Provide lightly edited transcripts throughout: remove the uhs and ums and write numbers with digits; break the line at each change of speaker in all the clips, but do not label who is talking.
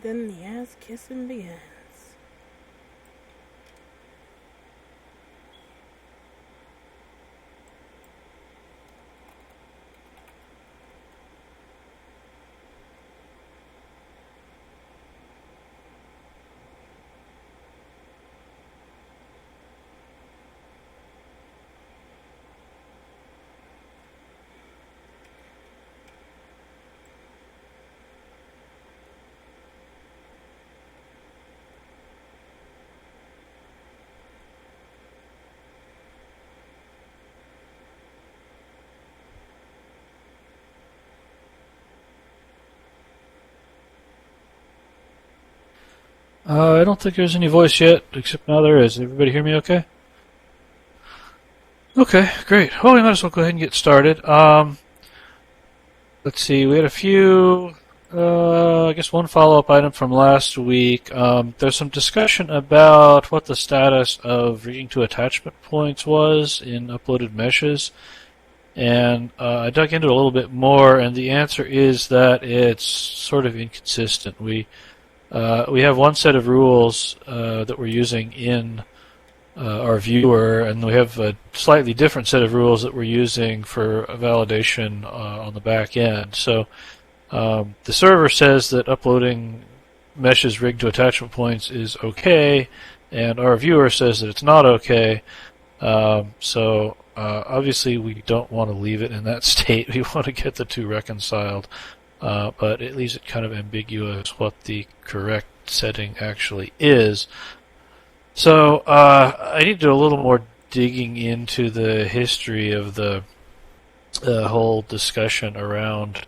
Then the ass kissing begins.
I don't think there's any voice yet, except now there is. Everybody hear me okay? Okay, great. Well, we might as well go ahead and get started. Let's see, we had a few, I guess one follow-up item from last week. There's some discussion about what the status of reading to attachment points was in uploaded meshes. And I dug into it a little bit more, and the answer is that it's sort of inconsistent. We have one set of rules that we're using in our viewer, and we have a slightly different set of rules that we're using for validation on the back end. So the server says that uploading meshes rigged to attachment points is okay, and our viewer says that it's not okay. So obviously we don't want to leave it in that state. We want to get the two reconciled. But it leaves it kind of ambiguous what the correct setting actually is. So I need to do a little more digging into the history of the whole discussion around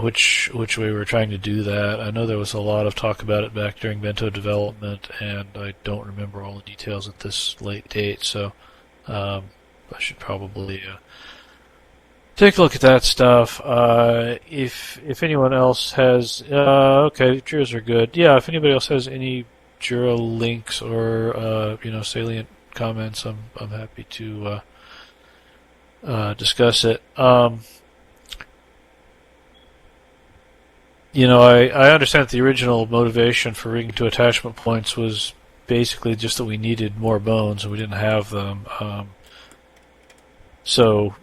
which way we were trying to do that. I know there was a lot of talk about it back during Bento development, and I don't remember all the details at this late date, so I should probably take a look at that stuff. If anyone else has, okay, Juras are good. Yeah, if anybody else has any Jura links or salient comments, I'm happy to discuss it. I understand that the original motivation for rigging to attachment points was basically just that we needed more bones and we didn't have them. So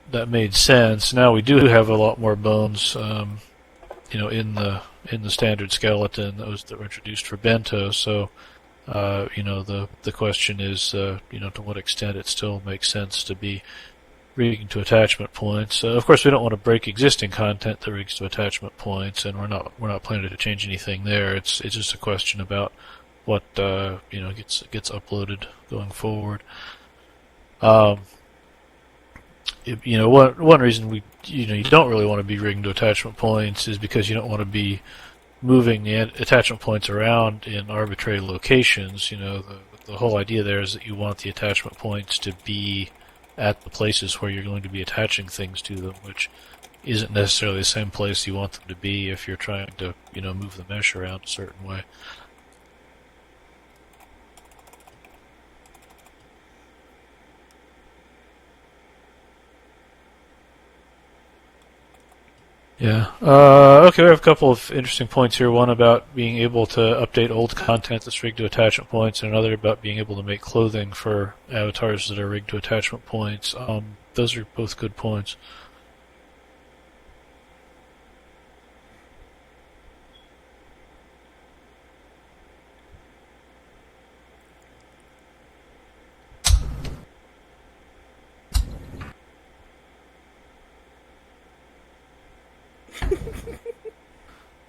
that made sense. Now we do have a lot more bones, in the standard skeleton that were introduced for Bento. So, the question is, to what extent it still makes sense to be rigging to attachment points. Of course, we don't want to break existing content that rigs to attachment points, and we're not planning to change anything there. It's just a question about what gets uploaded going forward. One reason you don't really want to be rigging to attachment points is because you don't want to be moving the attachment points around in arbitrary locations. The whole idea there is that you want the attachment points to be at the places where you're going to be attaching things to them, which isn't necessarily the same place you want them to be if you're trying to move the mesh around a certain way. Yeah. Okay, we have a couple of interesting points here. One about being able to update old content that's rigged to attachment points, and another about being able to make clothing for avatars that are rigged to attachment points. Those are both good points.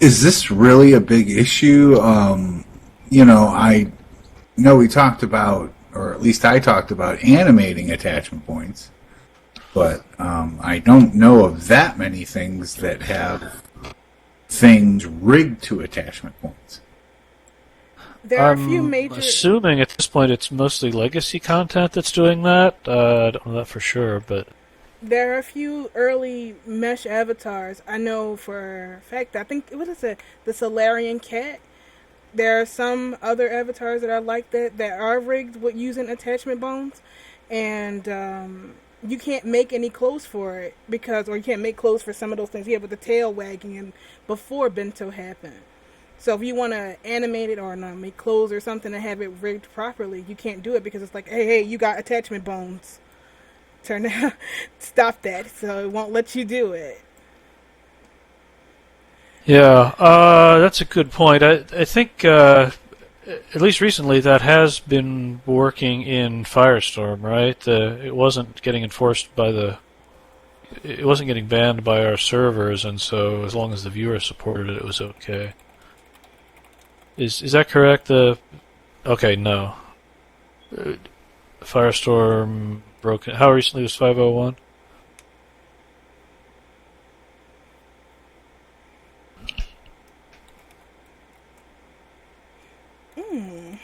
Is this really a big issue? I know we talked about, or at least I talked about, animating attachment points, but I don't know of that many things that have things rigged to attachment points.
There are a few major.
I'm assuming at this point it's mostly legacy content that's doing that. I don't know that for sure, but
There are a few early mesh avatars I know for a fact. I think, what is it? The Solarian cat. There are some other avatars that I like that are rigged with using attachment bones. And you can't make any clothes for it because, or you can't make clothes for some of those things. Yeah, with the tail wagging and before Bento happened. So if you want to animate it or not make clothes or something and have it rigged properly, you can't do it because it's like, hey, you got attachment bones. Turn out, stop that. So it won't let you do it.
Yeah, that's a good point. I think at least recently that has been working in Firestorm, right? It wasn't getting enforced by it wasn't getting banned by our servers, and so as long as the viewer supported it, it was okay. Is that correct? Okay, no. Firestorm broken. How recently was 501?
Hmm.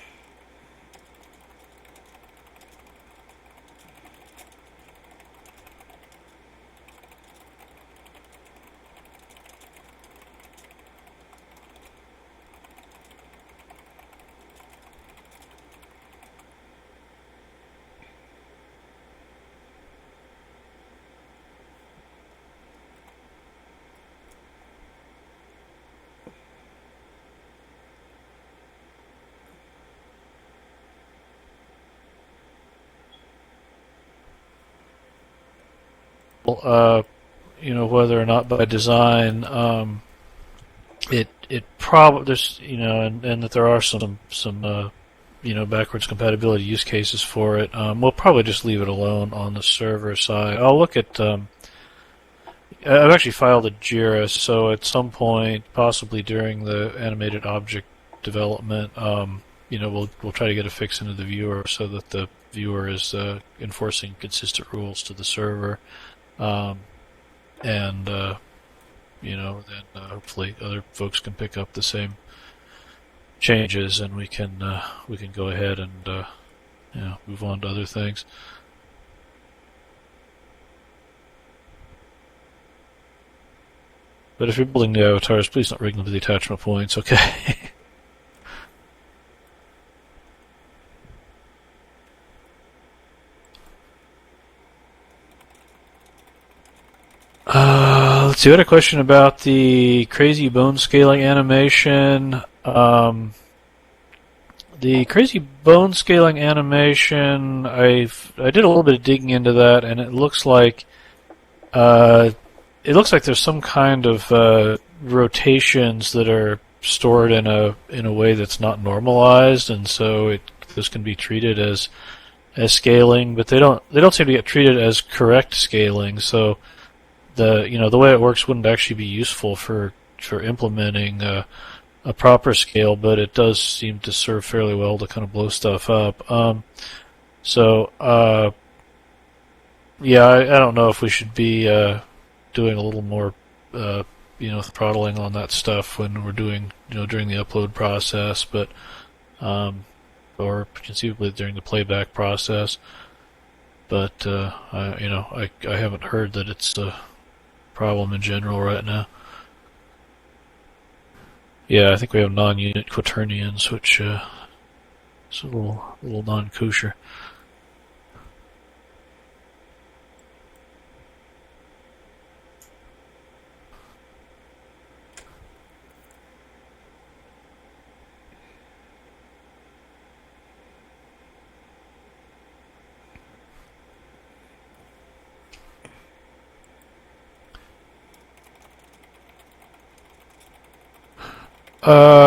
Well, whether or not by design, it probably there's and that there are some backwards compatibility use cases for it. We'll probably just leave it alone on the server side. I'll look at. I've actually filed a JIRA, so at some point, possibly during the animated object development, we'll try to get a fix into the viewer so that the viewer is enforcing consistent rules to the server, and then hopefully other folks can pick up the same changes, and we can go ahead and move on to other things. But if you're building new avatars, please don't rig them to the attachment points, okay? Let's see. I had a question about the crazy bone scaling animation. The crazy bone scaling animation, I did a little bit of digging into that, and it looks like there's some kind of rotations that are stored in a way that's not normalized, and so this can be treated as scaling, but they don't seem to get treated as correct scaling. So the way it works wouldn't actually be useful for implementing a proper scale, but it does seem to serve fairly well to kind of blow stuff up. Yeah, I don't know if we should be doing a little more, throttling on that stuff when we're doing, during the upload process, but or conceivably during the playback process. But I haven't heard that it's a problem in general right now. Yeah, I think we have non-unit quaternions, which is a little non-kosher.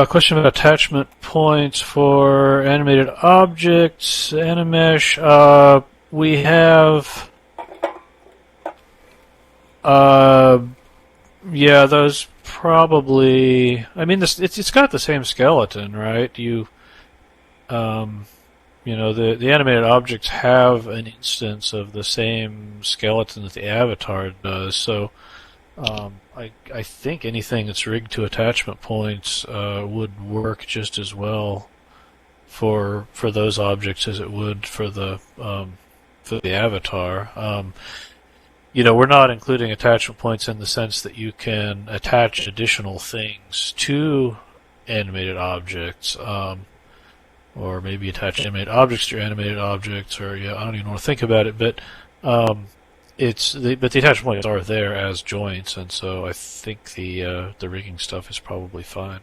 Question about attachment points for animated objects, Animesh. We have, those probably. I mean, it's got the same skeleton, right? The animated objects have an instance of the same skeleton that the avatar does, so. I think anything that's rigged to attachment points would work just as well for those objects as it would for the avatar. We're not including attachment points in the sense that you can attach additional things to animated objects, or maybe attach animated objects to your animated objects, or I don't even want to think about it, but but the attachment points are there as joints, and so I think the rigging stuff is probably fine.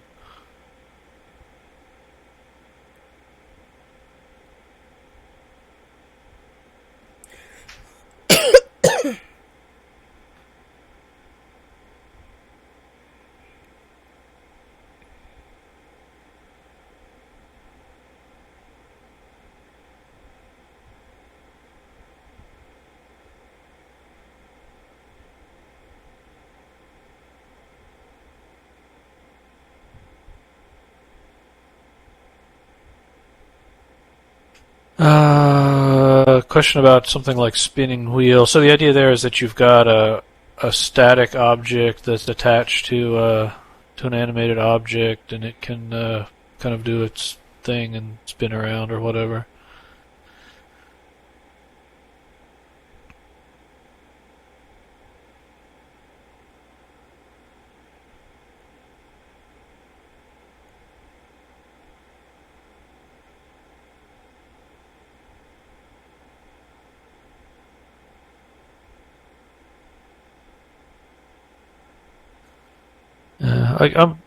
Question about something like spinning wheel. So the idea there is that you've got a static object that's attached to an animated object, and it can kind of do its thing and spin around or whatever. I'm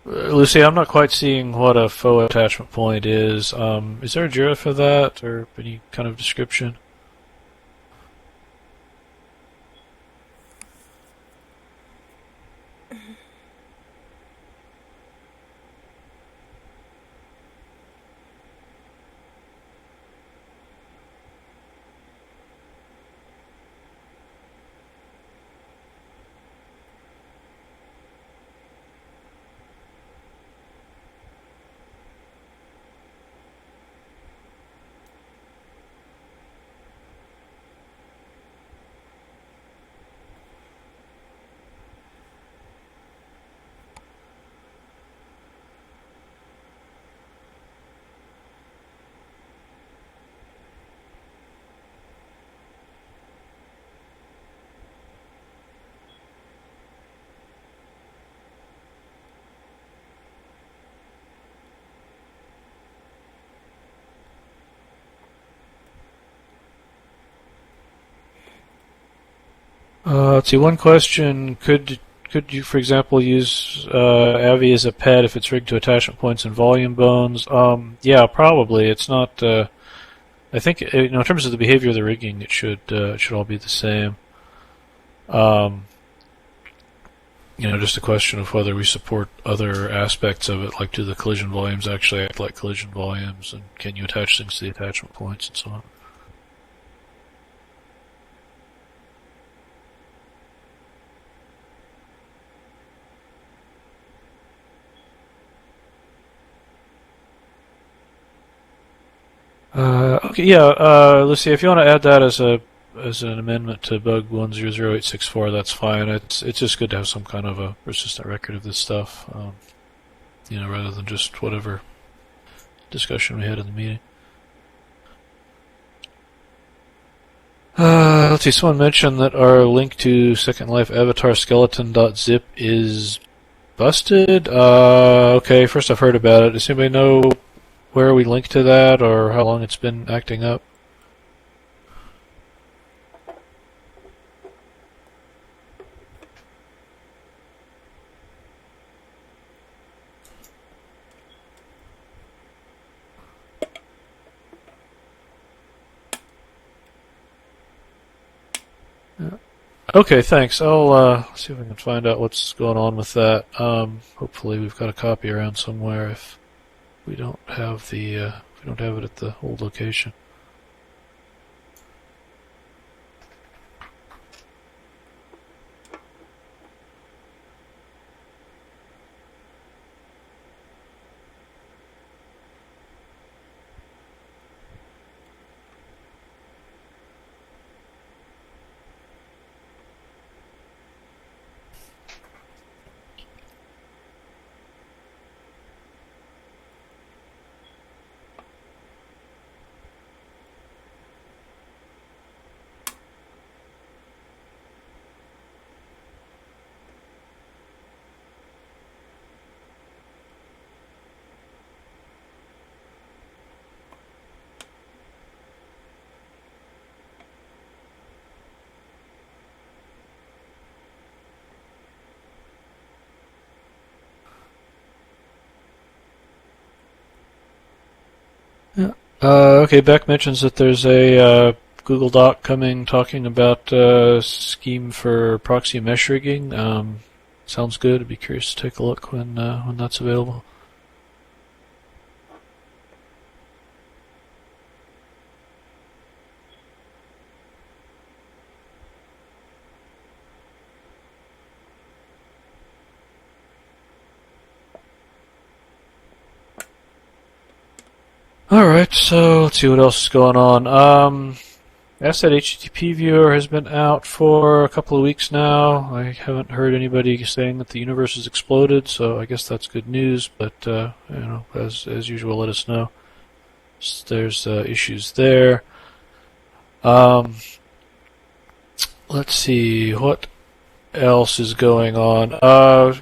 Lucy, I'm not quite seeing what a faux attachment point is. Is there a JIRA for that, or any kind of description? Let's see. One question: could you, for example, use Avi as a pet if it's rigged to attachment points and volume bones? Yeah, probably. It's not. I think in terms of the behavior of the rigging, it should all be the same. Um, just a question of whether we support other aspects of it, like do the collision volumes actually act like collision volumes, and can you attach things to the attachment points and so on. Okay, yeah, Lucy, if you want to add that as an amendment to bug 100864, that's fine. It's just good to have some kind of a persistent record of this stuff, rather than just whatever discussion we had in the meeting. Let's see. Someone mentioned that our link to Second Life Avatar Skeleton.zip is busted. Okay, first I've heard about it. Does anybody know where we link to that, or how long it's been acting up? Okay, thanks. I'll see if I can find out what's going on with that. Hopefully, we've got a copy around somewhere. If we don't have if we don't have it at the old location. Yeah. Okay, Beck mentions that there's a Google Doc coming talking about scheme for proxy mesh rigging. Sounds good. I'd be curious to take a look when that's available. Alright, so let's see what else is going on. Asset HTTP viewer has been out for a couple of weeks now. I haven't heard anybody saying that the universe has exploded, so I guess that's good news, but as usual, let us know. There's issues there. Let's see, what else is going on?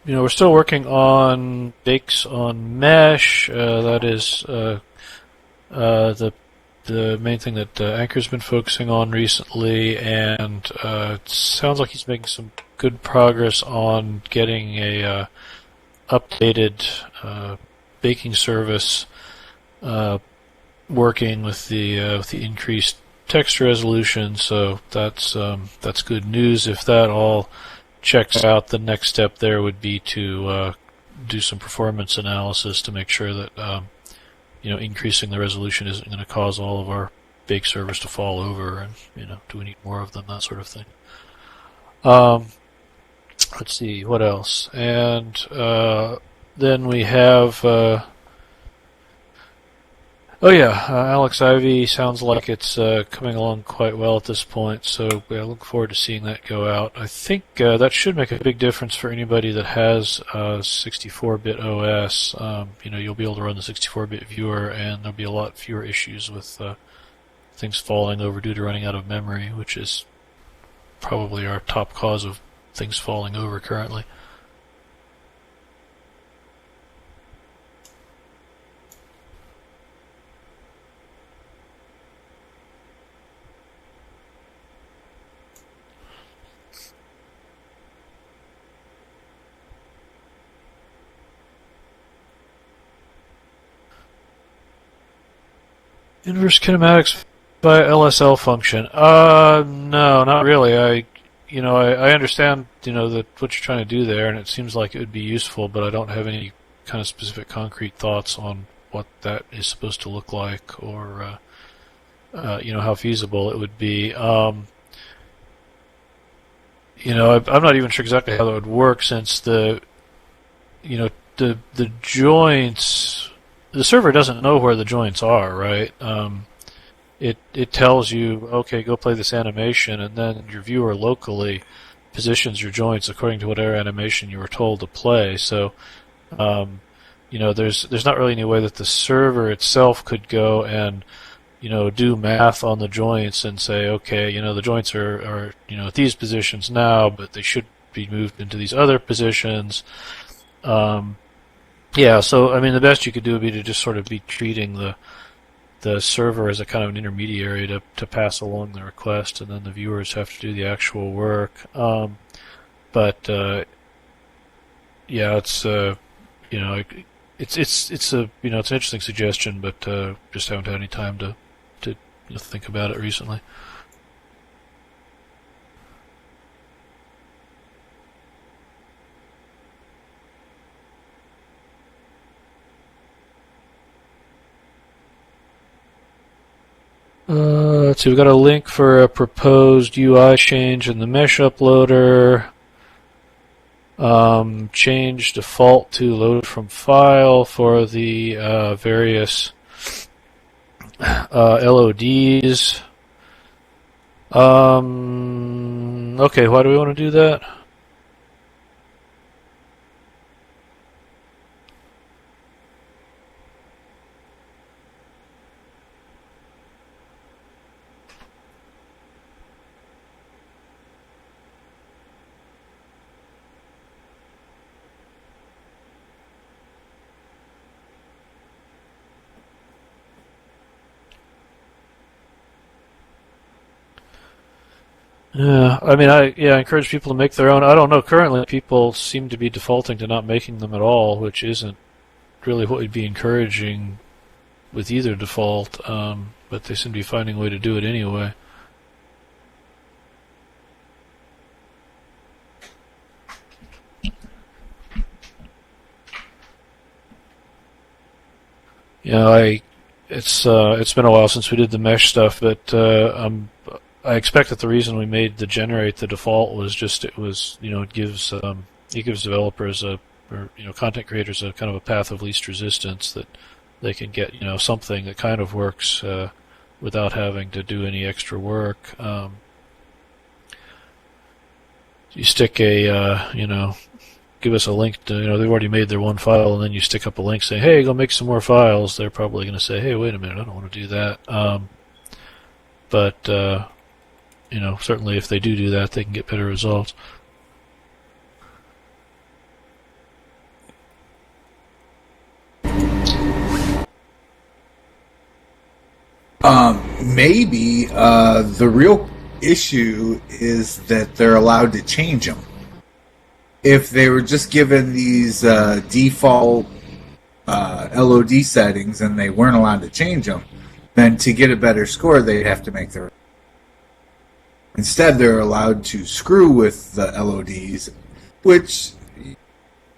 We're still working on bakes on mesh. That is the main thing that Anchor's been focusing on recently, and it sounds like he's making some good progress on getting a updated baking service working with the increased text resolution. So that's good news. If that all checks out, the next step there would be to do some performance analysis to make sure that increasing the resolution isn't going to cause all of our bake servers to fall over, and do we need more of them, that sort of thing. Let's see what else, and then we have Alex Ivy sounds like it's coming along quite well at this point, so I look forward to seeing that go out. I think that should make a big difference for anybody that has 64-bit OS. You'll be able to run the 64-bit viewer, and there'll be a lot fewer issues with things falling over due to running out of memory, which is probably our top cause of things falling over currently. Inverse kinematics by LSL function. No, not really. I understand, that what you're trying to do there, and it seems like it would be useful, but I don't have any kind of specific concrete thoughts on what that is supposed to look like, or how feasible it would be. I'm not even sure exactly how that would work, since the joints. The server doesn't know where the joints are, right? It tells you, okay, go play this animation, and then your viewer locally positions your joints according to whatever animation you were told to play. So, there's not really any way that the server itself could go and do math on the joints and say, okay, the joints are at these positions now, but they should be moved into these other positions. Yeah, so the best you could do would be to just sort of be treating the server as a kind of an intermediary to pass along the request, and then the viewers have to do the actual work. But it's it's an interesting suggestion, but just haven't had any time to think about it recently. Let's see, we've got a link for a proposed UI change in the mesh uploader. Change default to load from file for the various LODs. Okay, why do we want to do that? Yeah, I encourage people to make their own. I don't know. Currently, people seem to be defaulting to not making them at all, which isn't really what we'd be encouraging with either default, but they seem to be finding a way to do it anyway. It's been a while since we did the mesh stuff, but I expect that the reason we made the generate the default was just it gives developers or content creators a kind of a path of least resistance that they can get something that kind of works without having to do any extra work. You stick give us a link to, they've already made their one file, and then you stick up a link saying, hey, go make some more files. They're probably going to say, hey, wait a minute, I don't want to do that. But certainly if they do that, they can get better results.
Maybe the real issue is that they're allowed to change them. If they were just given these default LOD settings and they weren't allowed to change them, then to get a better score, they'd have to make their. Instead, they're allowed to screw with the LODs, which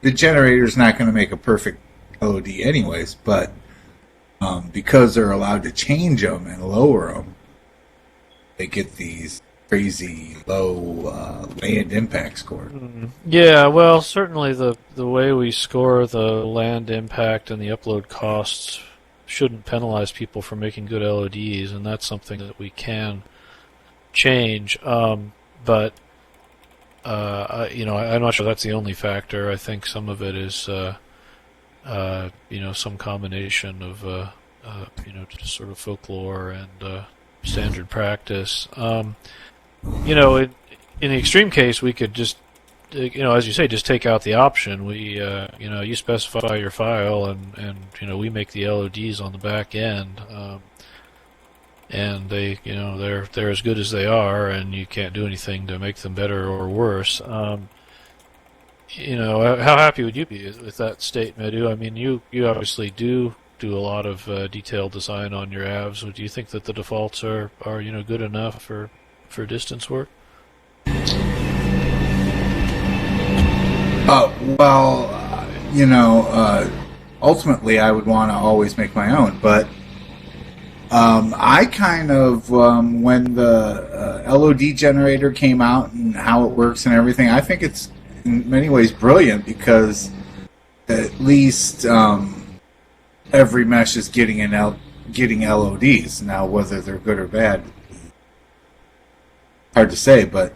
the generator's not going to make a perfect LOD anyways, but because they're allowed to change them and lower them, they get these crazy low land impact score.
Yeah, well, certainly the way we score the land impact and the upload costs shouldn't penalize people for making good LODs, and that's something that we can change. But I'm not sure that's the only factor. I think some of it is some combination of just sort of folklore and standard practice. In the extreme case, we could just, as you say, just take out the option. We, you specify your file, and we make the LODs on the back end, and they, they're as good as they are, and you can't do anything to make them better or worse. How happy would you be with that state, Madhu? I mean, you obviously do a lot of detailed design on your avs. Do you think that the defaults are good enough for distance work?
Ultimately I would want to always make my own, but I kind of, when the LOD generator came out and how it works and everything, I think it's in many ways brilliant because at least every mesh is getting LODs. Now, whether they're good or bad, hard to say, but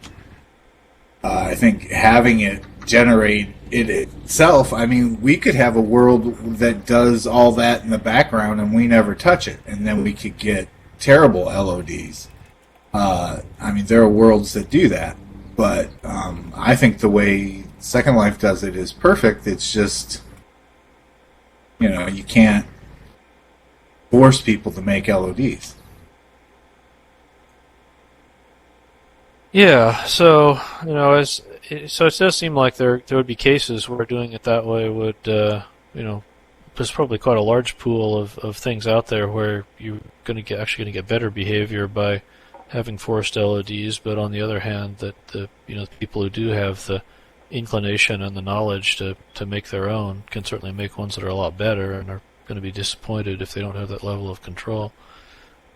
I think having it generate it itself, I mean, we could have a world that does all that in the background and we never touch it, and then we could get terrible LODs. There are worlds that do that, but I think the way Second Life does it is perfect. It's just, you can't force people to make LODs.
Yeah, so it does seem like there would be cases where doing it that way would there's probably quite a large pool of things out there where you're going to get better behavior by having forced LODs, but on the other hand, that the people who do have the inclination and the knowledge to make their own can certainly make ones that are a lot better, and are going to be disappointed if they don't have that level of control.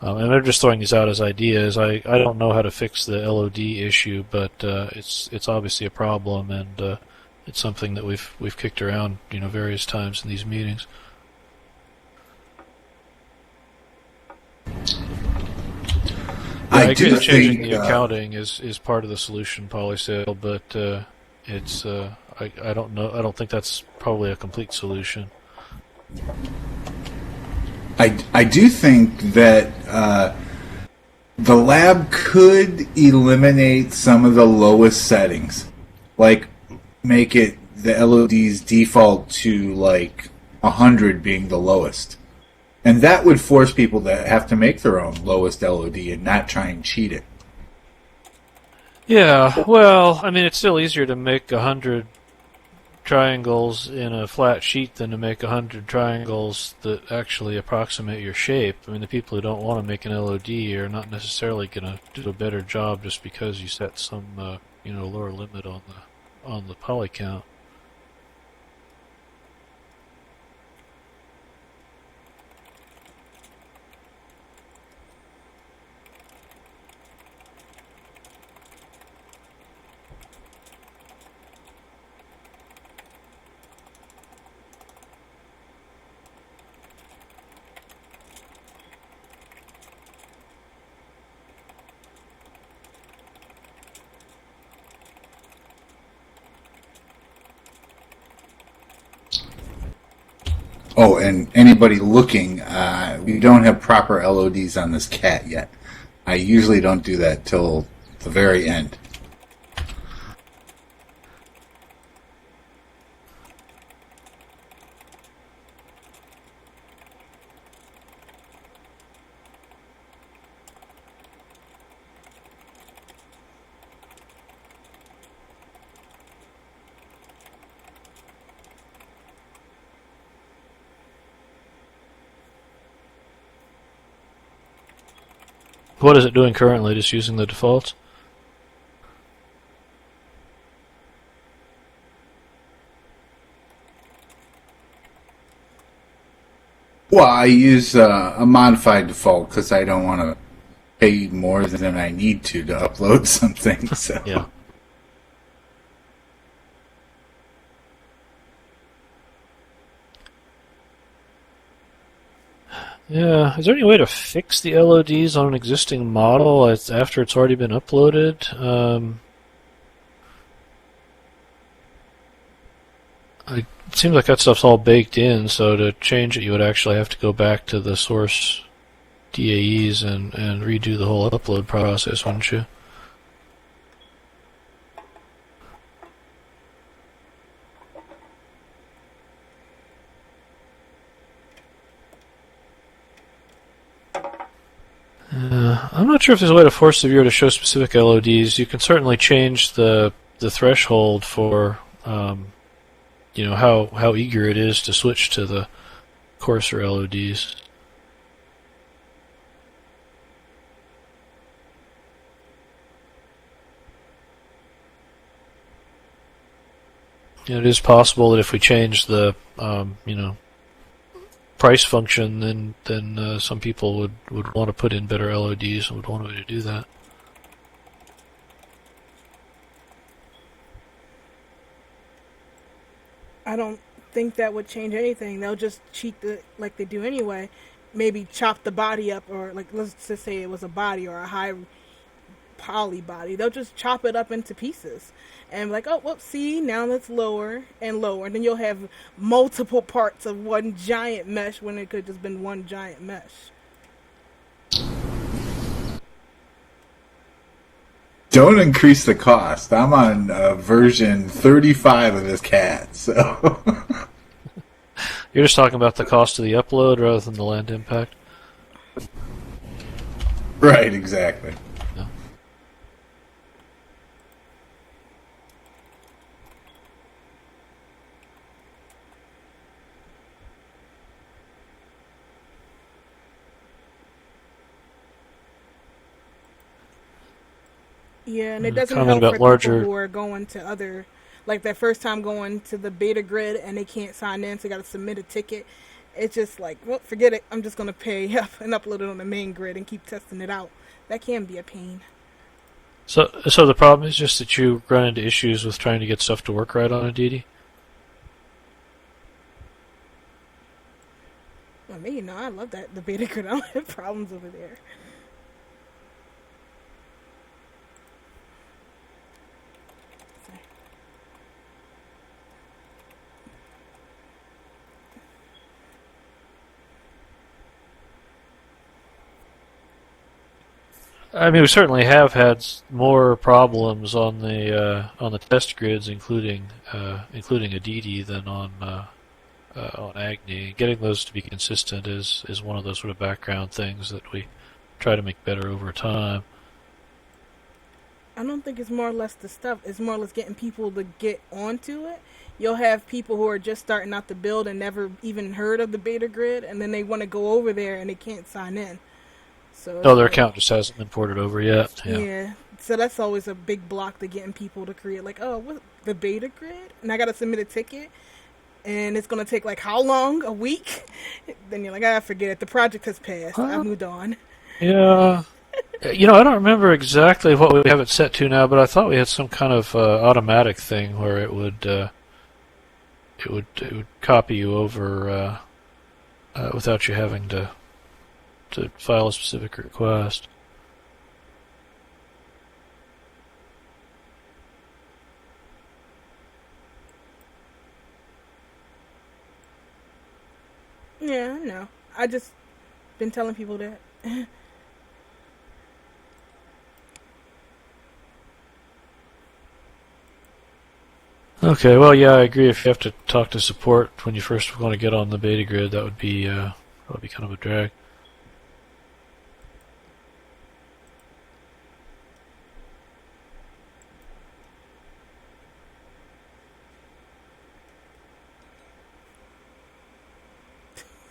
And they're just throwing these out as ideas. I don't know how to fix the LOD issue, but it's obviously a problem, and it's something that we've kicked around various times in these meetings. I agree that changing the accounting is part of the solution, Polysale, but it's I don't know. I don't think that's probably a complete solution.
I do think that the lab could eliminate some of the lowest settings, like make it the LOD's default to like 100 being the lowest, and that would force people to have to make their own lowest LOD and not try and cheat it.
Yeah, well, I mean, it's still easier to make 100 triangles in a flat sheet than to make 100 triangles that actually approximate your shape. I mean, the people who don't want to make an LOD are not necessarily going to do a better job just because you set some, lower limit on the poly count.
Oh, and anybody looking, we don't have proper LODs on this cat yet. I usually don't do that till the very end.
What is it doing currently? Just using the defaults?
Well, I use a modified default because I don't want to pay more than I need to upload something. So.
Yeah. Yeah, is there any way to fix the LODs on an existing model after it's already been uploaded? It seems like that stuff's all baked in, so to change it you would actually have to go back to the source DAEs and redo the whole upload process, wouldn't you? I'm not sure if there's a way to force the viewer to show specific LODs. You can certainly change the threshold for how eager it is to switch to the coarser LODs. It is possible that if we change the price function, then some people would want to put in better LODs and would want a way to do that.
I don't think that would change anything. They'll just cheat like they do anyway. Maybe chop the body up, or like let's just say it was a body or a high poly body. They'll just chop it up into pieces and be like, oh, whoops, see, now let's lower and lower. And then you'll have multiple parts of one giant mesh when it could have just been one giant mesh.
Don't increase the cost. I'm on version 35 of this cat, so...
You're just talking about the cost of the upload rather than the land impact?
Right, exactly.
Yeah.
Yeah, and it doesn't
Comment
help
about
for
larger...
people who are going to other, like their first time going to the beta grid and they can't sign in, so they got to submit a ticket. It's just like, well, forget it. I'm just going to pay up and upload it on the main grid and keep testing it out. That can be a pain.
So the problem is just that you run into issues with trying to get stuff to work right on a DD?
Well, me, no, I love that. The beta grid, I don't have problems over there.
I mean, we certainly have had more problems on the test grids, including a DD, than on Agni. Getting those to be consistent is one of those sort of background things that we try to make better over time.
I don't think it's more or less the stuff. It's more or less getting people to get onto it. You'll have people who are just starting out to build and never even heard of the beta grid, and then they want to go over there and they can't sign in. So
No,
it's
their
like,
account just hasn't been ported over yet. Yeah.
yeah. So that's always a big block to getting people to create. Like, oh, what, the beta grid? And I got to submit a ticket, and it's going to take like how long? A week? Then you're like, ah, forget it. The project has passed. I moved on.
Yeah. You know, I don't remember exactly what we have it set to now, but I thought we had some kind of automatic thing where it would copy you over without you having to file a specific request.
Yeah, I know. I just been telling people that.
Okay, well, yeah, I agree. If you have to talk to support when you first want to get on the beta grid, that would be kind of a drag.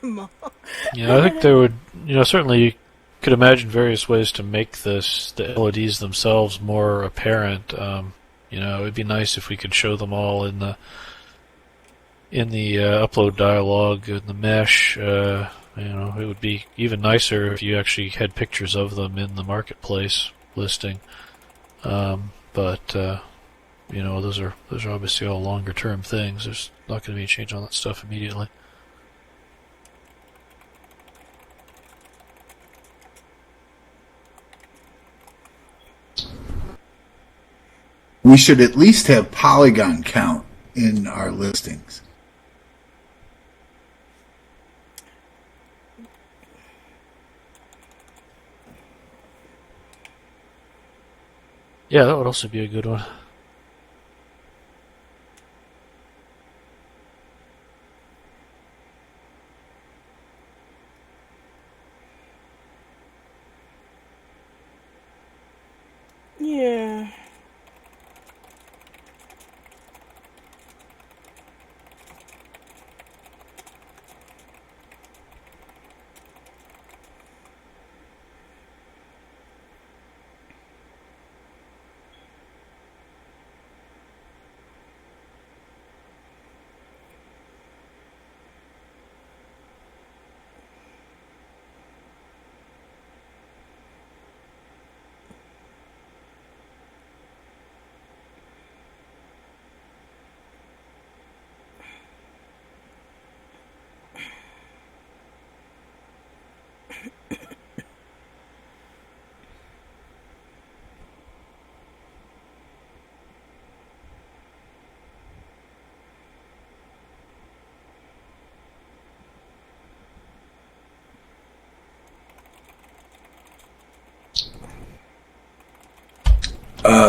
Mom.
Yeah, I think there would, certainly you could imagine various ways to make the LEDs themselves it would be nice if we could show them all in the upload dialog in the mesh. It would be even nicer if you actually had pictures of them in the marketplace listing. But those are obviously all longer term things. There's not going to be a change on that stuff immediately.
We should at least have polygon count in our listings.
Yeah, that would also be a good one.
Yeah.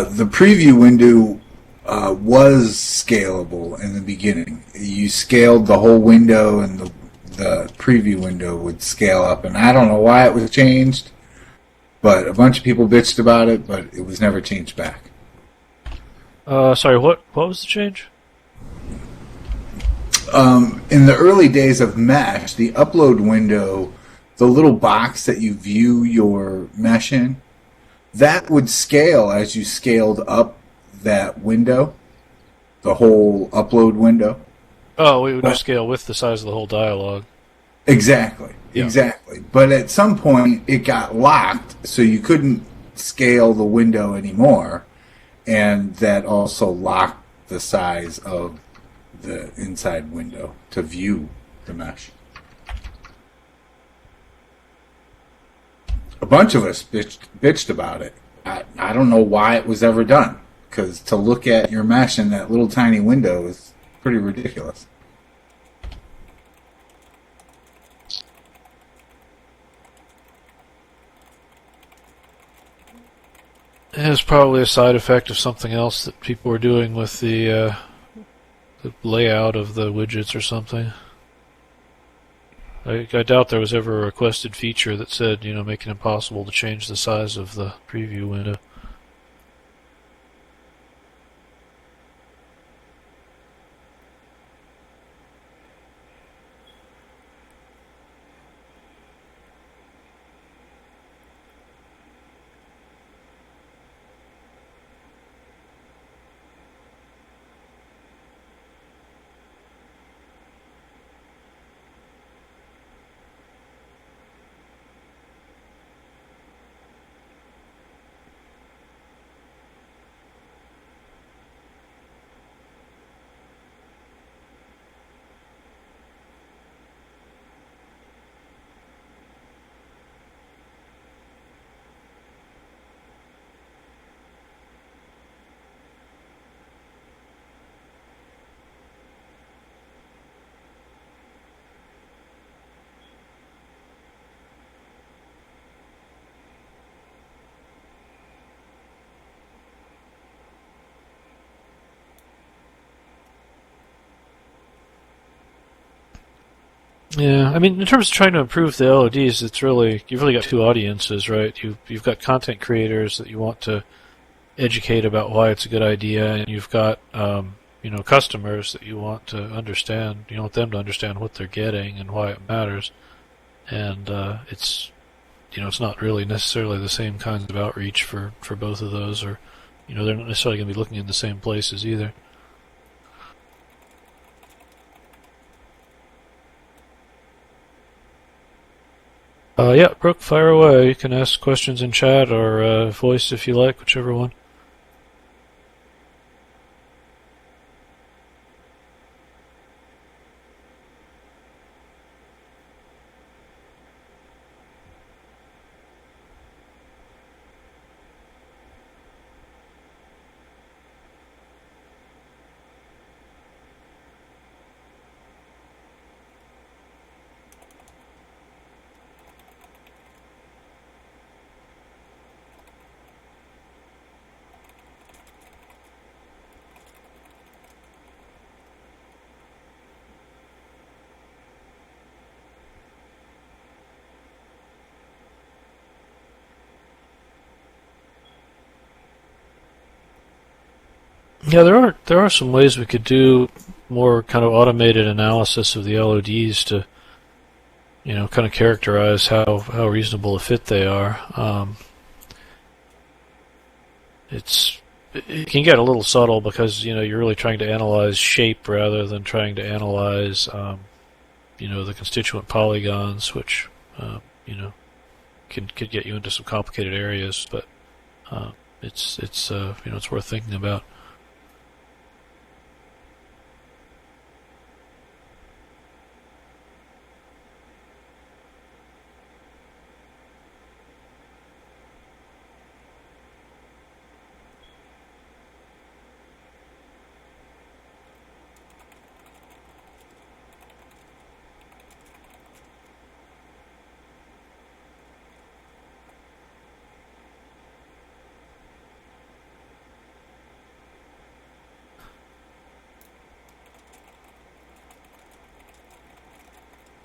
The preview window was scalable in the beginning. You scaled the whole window, and the preview window would scale up. And I don't know why it was changed, but a bunch of people bitched about it, but it was never changed back.
Sorry, what was the change?
In the early days of Mesh, the upload window, the little box that you view your mesh in, that would scale as you scaled up that window, the whole upload window.
Oh, it would just scale with the size of the whole dialog.
Exactly,
Yeah.
exactly. But at some point, it got locked, so you couldn't scale the window anymore, and that also locked the size of the inside window to view the mesh. A bunch of us bitched about it. I don't know why it was ever done, because to look at your mesh in that little tiny window is pretty ridiculous.
It was probably a side effect of something else that people were doing with the layout of the widgets or something. I doubt there was ever a requested feature that said, make it impossible to change the size of the preview window. Yeah, I mean, in terms of trying to improve the LODs, you've really got two audiences, right? You've got content creators that you want to educate about why it's a good idea, and you've got customers that you want to understand. You want them to understand what they're getting and why it matters. And it's not really necessarily the same kinds of outreach for both of those, or they're not necessarily going to be looking in the same places either. Yeah, Brooke, fire away. You can ask questions in chat or voice if you like, whichever one. Yeah, there are some ways we could do more kind of automated analysis of the LODs to kind of characterize how reasonable a fit they are. It can get a little subtle because you're really trying to analyze shape rather than trying to analyze the constituent polygons, which could get you into some complicated areas, but it's worth thinking about.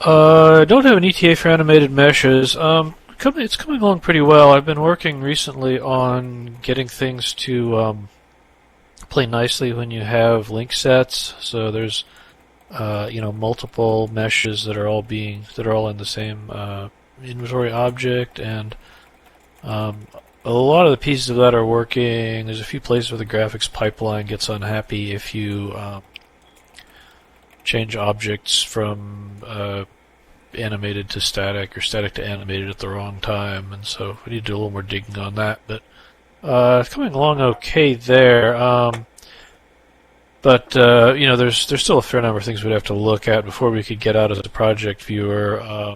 I don't have an ETA for animated meshes. It's coming along pretty well. I've been working recently on getting things to play nicely when you have link sets. So there's multiple meshes that are all in the same inventory object, and a lot of the pieces of that are working. There's a few places where the graphics pipeline gets unhappy if you change objects from animated to static or static to animated at the wrong time, and so we need to do a little more digging on that. But it's coming along okay there. But there's still a fair number of things we'd have to look at before we could get out as a project viewer.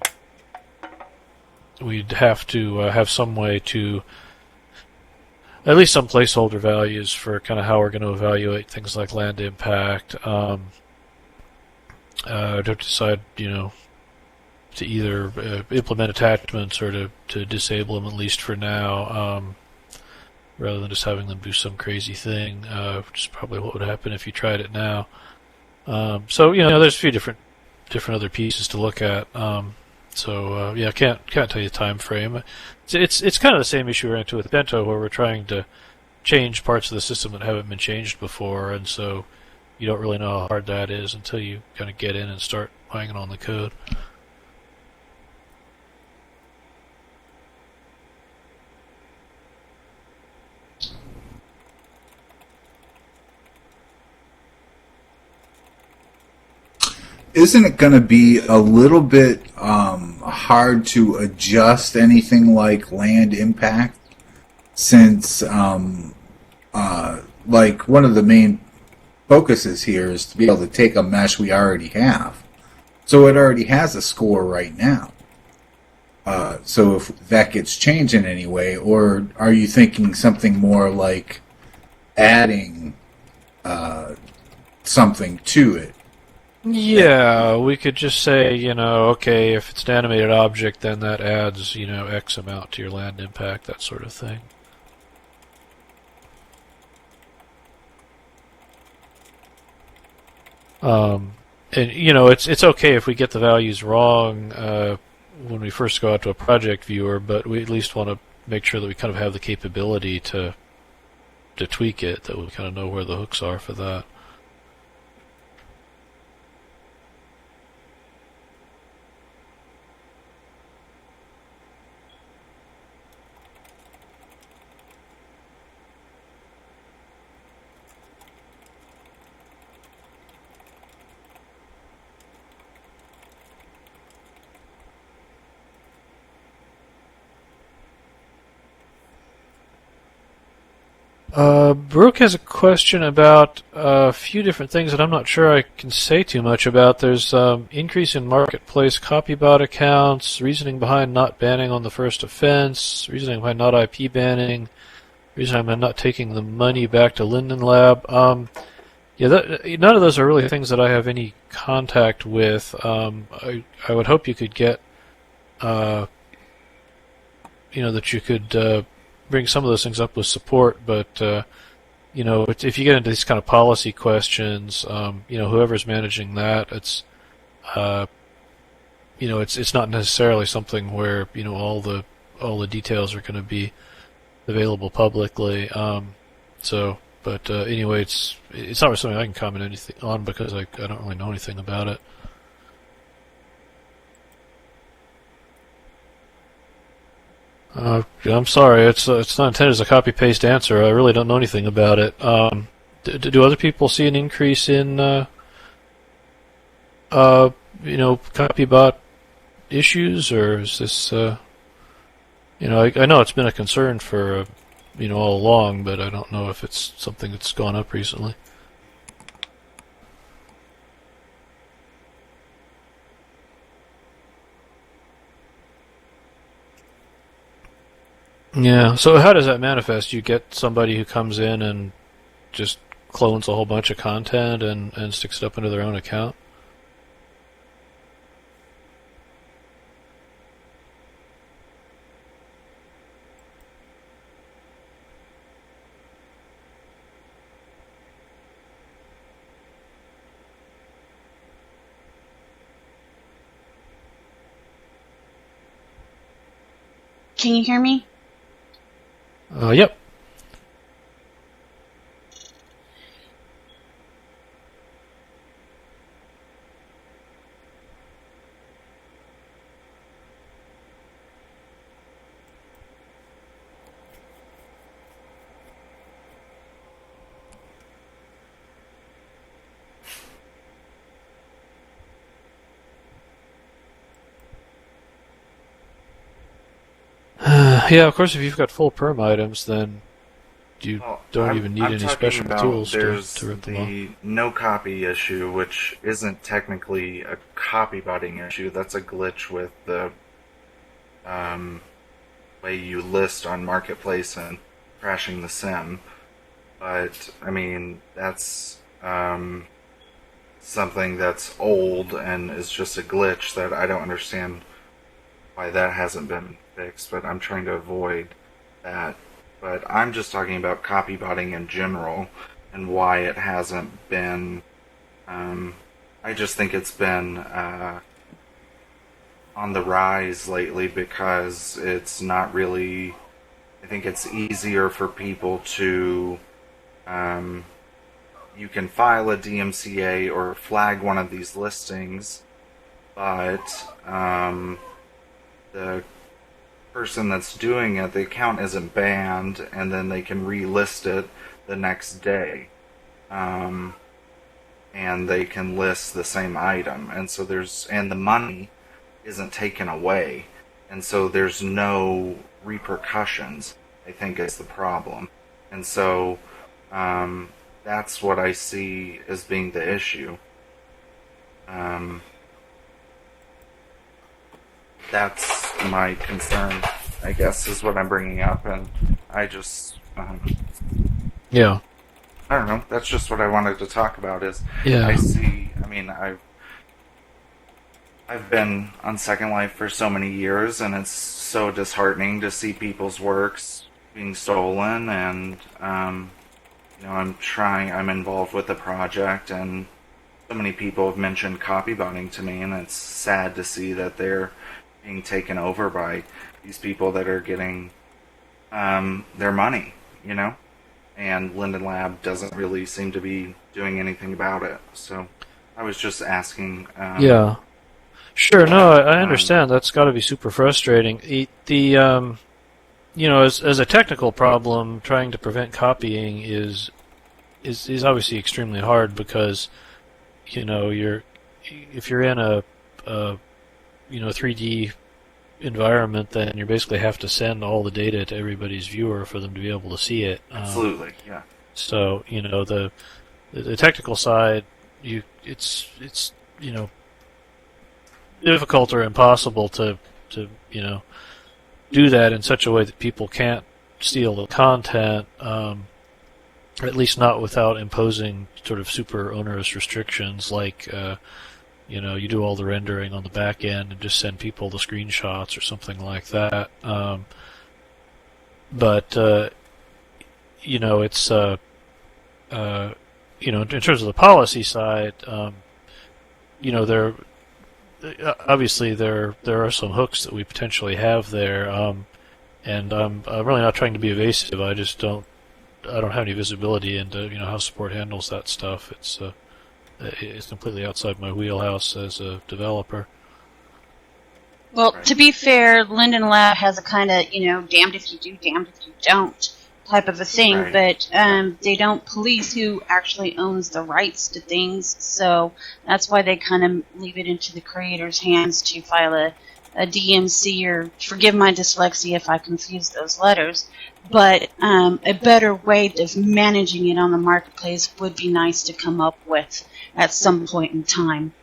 We'd have to have some way to at least some placeholder values for kind of how we're going to evaluate things like land impact. I'd have to decide, to either implement attachments or to disable them at least for now, rather than just having them do some crazy thing, which is probably what would happen if you tried it now. So there's a few different other pieces to look at. I can't tell you the time frame. It's kind of the same issue we're into with Bento, where we're trying to change parts of the system that haven't been changed before, and so you don't really know how hard that is until you kind of get in and start hanging on the code.
Isn't it going to be a little bit hard to adjust anything like land impact, since like one of the main focuses here is to be able to take a mesh we already have, so it already has a score right now. So if that gets changed in any way, or are you thinking something more like adding something to it?
Yeah, we could just say, okay, if it's an animated object, then that adds, X amount to your land impact, that sort of thing. And it's okay if we get the values wrong when we first go out to a project viewer, but we at least want to make sure that we kind of have the capability to tweak it, that we kind of know where the hooks are for that. Brooke has a question about a few different things that I'm not sure I can say too much about. There's increase in marketplace copybot accounts, reasoning behind not banning on the first offense, reasoning behind not IP banning, reasoning behind not taking the money back to Linden Lab. None of those are really things that I have any contact with. I would hope you could get, that you could bring some of those things up with support, but if you get into these kind of policy questions, whoever's managing that, it's not necessarily something where all the details are going to be available publicly. Anyway, it's not really something I can comment anything on because I don't really know anything about it. I'm sorry, it's not intended as a copy-paste answer. I really don't know anything about it. Do other people see an increase in, copybot issues, or is this, I know it's been a concern for, all along, but I don't know if it's something that's gone up recently. Yeah, so how does that manifest? You get somebody who comes in and just clones a whole bunch of content and sticks it up into their own account?
Can you hear me?
Yep. Yeah, of course, if you've got full perm items, then you don't even need any special tools to rip them off.
There's the no copy issue, which isn't technically a copybotting issue. That's a glitch with the way you list on Marketplace and crashing the sim. But, I mean, that's something that's old and is just a glitch that I don't understand why that hasn't been fixed, but I'm trying to avoid that. But I'm just talking about copybotting in general and why it hasn't been. I just think it's been on the rise lately because it's not really. I think it's easier for people to. You can file a DMCA or flag one of these listings, but the person that's doing it, the account isn't banned, and then they can relist it the next day. And they can list the same item. And so and the money isn't taken away. And so there's no repercussions, I think, is the problem. And so that's what I see as being the issue. That's my concern, I guess, is what I'm bringing up, and I just,
yeah.
I don't know, that's just what I wanted to talk about, is
Yeah.
I've been on Second Life for so many years, and it's so disheartening to see people's works being stolen, and, I'm involved with the project, and so many people have mentioned copybotting to me, and it's sad to see that they're being taken over by these people that are getting their money, you know? And Linden Lab doesn't really seem to be doing anything about it. So I was just asking.
Yeah. Sure, no, I understand. That's got to be super frustrating. As a technical problem, trying to prevent copying is obviously extremely hard because, if you're in a 3D environment, then you basically have to send all the data to everybody's viewer for them to be able to see it.
Absolutely, yeah.
So the technical side, it's difficult or impossible to do that in such a way that people can't steal the content, at least not without imposing sort of super onerous restrictions like you do all the rendering on the back end and just send people the screenshots or something like that. But it's in terms of the policy side, there obviously there are some hooks that we potentially have there, and I'm really not trying to be evasive. I don't have any visibility into how support handles that stuff. It's completely outside my wheelhouse as a developer.
Well, to be fair, Linden Lab has a kind of, damned if you do, damned if you don't type of a thing,
Right.
but they don't police who actually owns the rights to things, so that's why they kind of leave it into the creator's hands to file a DMC, or forgive my dyslexia if I confuse those letters, but a better way of managing it on the marketplace would be nice to come up with at some point in time.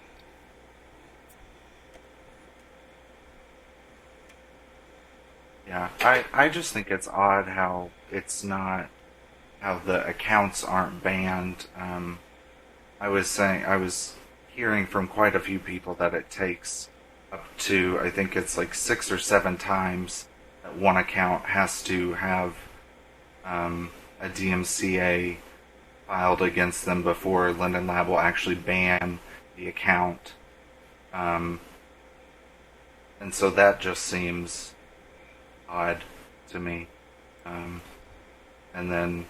Yeah, I just think it's odd how the accounts aren't banned. I was hearing from quite a few people that it takes up to, I think it's like 6 or 7 times that one account has to have a DMCA filed against them before Linden Lab will actually ban the account. And so that just seems odd to me. And then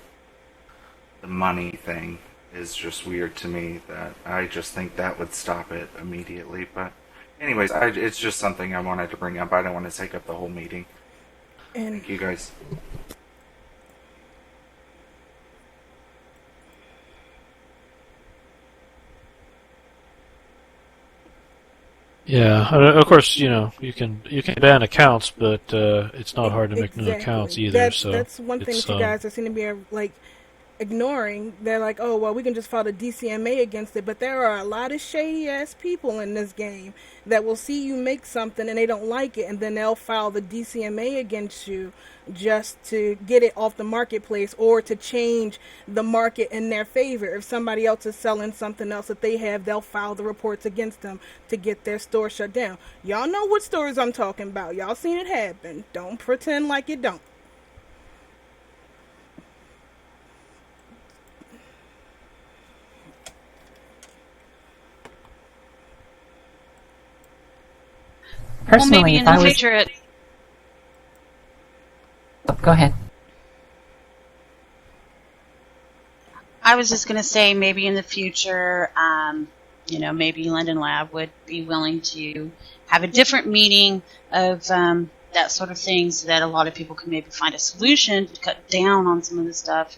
the money thing is just weird to me. That I just think that would stop it immediately. But anyways, it's just something I wanted to bring up. I don't want to take up the whole meeting.
And
Thank you guys.
Yeah, of course, you can ban accounts, but it's not hard to make new
exactly.
accounts either.
That's one thing that you guys are seem to be like ignoring. They're like, oh well, we can just file a DCMA against it, but there are a lot of shady ass people in this game that will see you make something and they don't like it, and then they'll file the DCMA against you just to get it off the marketplace or to change the market in their favor. If somebody else is selling something else that they have, they'll file the reports against them to get their store shut down. Y'all know what stores I'm talking about. Y'all seen it happen. Don't pretend like you don't.
Well, maybe
Personally,
in
if I
the
was...
future,
Go ahead.
I was just going to say maybe in the future, maybe Linden Lab would be willing to have a different meeting of that sort of thing so that a lot of people can maybe find a solution to cut down on some of the stuff.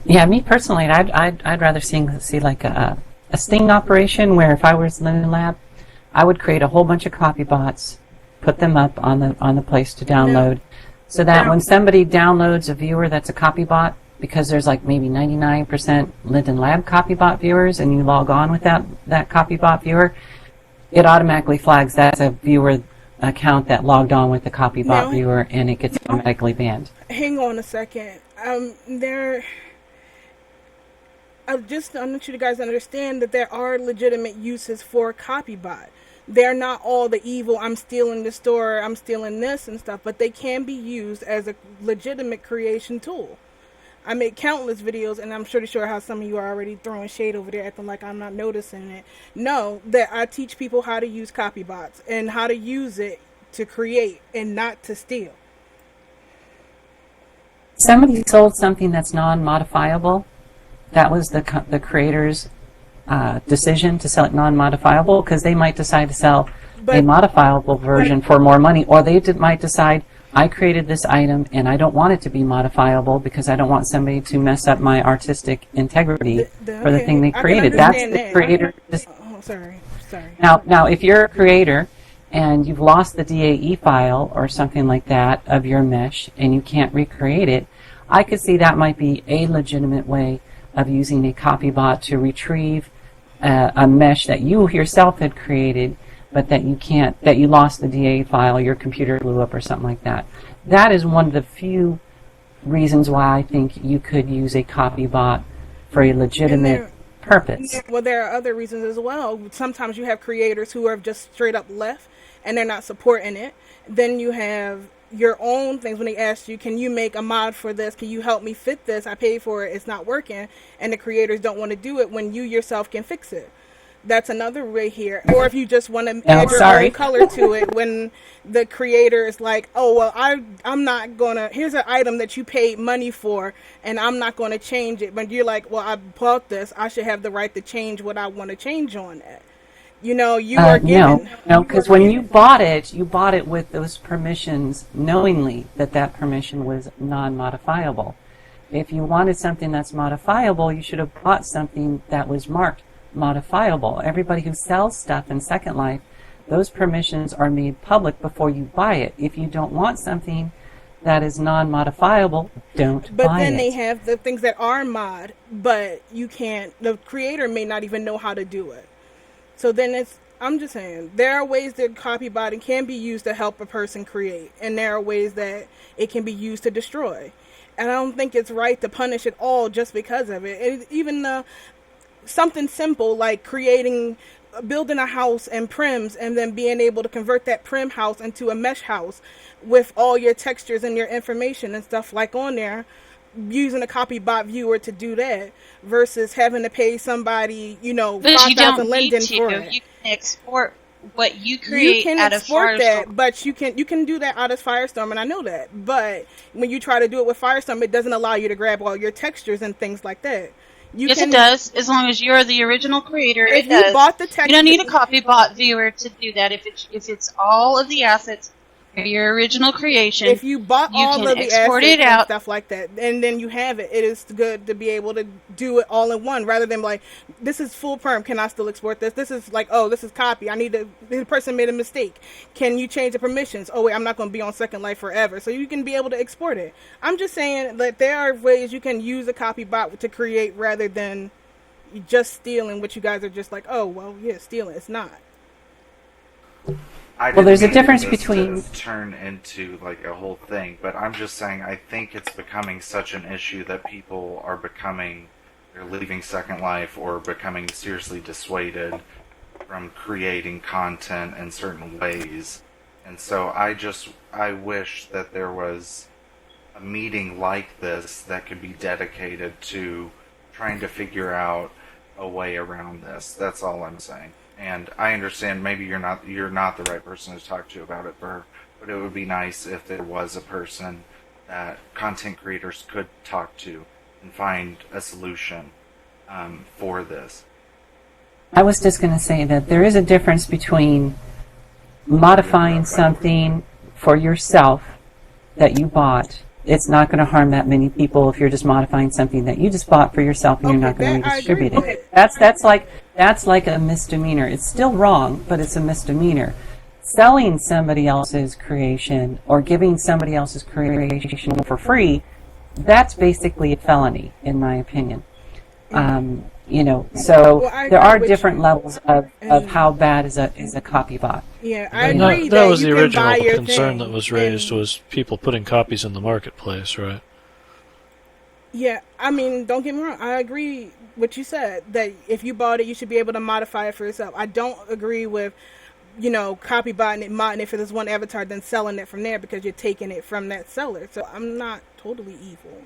Yeah, me personally, I'd rather see like a sting operation where if I was Linden Lab, I would create a whole bunch of copy bots, put them up on the place to download, so that when somebody downloads a viewer that's a copy bot, because there's like maybe 99% Linden Lab copy bot viewers, and you log on with that copy bot viewer, it automatically flags that's a viewer account that logged on with the copy bot viewer, and it gets automatically banned.
Hang on a second. I just want you guys to understand that there are legitimate uses for copybot. They're not all the evil, I'm stealing the store, I'm stealing this and stuff, but they can be used as a legitimate creation tool. I make countless videos, and I'm pretty sure how some of you are already throwing shade over there, acting like I'm not noticing it. No, that I teach people how to use copybots and how to use it to create and not to steal.
Somebody sold something that's non-modifiable. That was the creator's decision to sell it non-modifiable, because they might decide to sell a modifiable version for more money, or they might decide, I created this item and I don't want it to be modifiable because I don't want somebody to mess up my artistic integrity for the thing they created. That's the creator.
Oh, sorry.
Now, if you're a creator and you've lost the DAE file or something like that of your mesh and you can't recreate it, I could see that might be a legitimate way of using a copybot to retrieve a mesh that you yourself had created, but that you lost the DAE file, your computer blew up or something like that. That is one of the few reasons why I think you could use a copybot for a legitimate purpose.
Well, there are other reasons as well. Sometimes you have creators who are just straight up left and they're not supporting it. Then you have your own things when they ask you, can you make a mod for this? Can you help me fit this? I paid for it. It's not working. And the creators don't want to do it when you yourself can fix it. That's another way here. Or if you just want to add your own color to it, when the creator is like, oh, well, I'm not going to, here's an item that you paid money for, and I'm not going to change it. But you're like, well, I bought this. I should have the right to change what I want to change on that. You know, you are given.
No, because when you bought it with those permissions, knowingly that permission was non-modifiable. If you wanted something that's modifiable, you should have bought something that was marked modifiable. Everybody who sells stuff in Second Life, those permissions are made public before you buy it. If you don't want something that is non-modifiable, don't buy it.
But then they have the things that are mod, but you can't, the creator may not even know how to do it. So then I'm just saying, there are ways that copybotting can be used to help a person create, and there are ways that it can be used to destroy. And I don't think it's right to punish it all just because of it. Even something simple like building a house and prims, and then being able to convert that prim house into a mesh house with all your textures and your information and stuff like on there, using a copybot viewer to do that versus having to pay somebody, 5,000 linden for it.
You can export what you create out of Firestorm.
But you can do that out of Firestorm, and I know that. But when you try to do it with Firestorm, it doesn't allow you to grab all your textures and things like that.
It does. As long as you're the original creator,
if
it does.
You bought the text,
you don't need a copybot viewer to do that. If it's all of the assets, your original creation.
If you bought all of the assets and stuff like that, and then you have it, it is good to be able to do it all in one, rather than like, this is full perm, can I still export this? This is like, oh, this is copy. The person made a mistake. Can you change the permissions? Oh wait, I'm not going to be on Second Life forever. So you can be able to export it. I'm just saying that there are ways you can use a copybot to create rather than just stealing, what you guys are just like, oh, well, yeah, stealing. It's not.
There's a difference between
to turn into like a whole thing, but I'm just saying I think it's becoming such an issue that people are they're leaving Second Life or becoming seriously dissuaded from creating content in certain ways. And so I wish that there was a meeting like this that could be dedicated to trying to figure out a way around this. That's all I'm saying. And I understand maybe you're not the right person to talk to about it, Burr, but it would be nice if there was a person that content creators could talk to and find a solution for this.
I was just going to say that there is a difference between modifying something for yourself that you bought. It's not going to harm that many people if you're just modifying something that you just bought for yourself and you're not going to redistribute it. That's like a misdemeanor. It's still wrong, but it's a misdemeanor. Selling somebody else's creation or giving somebody else's creation for free, that's basically a felony, in my opinion. So there are different levels of how bad is a copybot.
Yeah, I agree.
That was the original concern that was raised, was people putting copies in the marketplace, right?
Yeah, I mean, don't get me wrong. I agree what you said, that if you bought it, you should be able to modify it for yourself. I don't agree with, copybotting it, modding it for this one avatar, then selling it from there because you're taking it from that seller. So I'm not totally evil,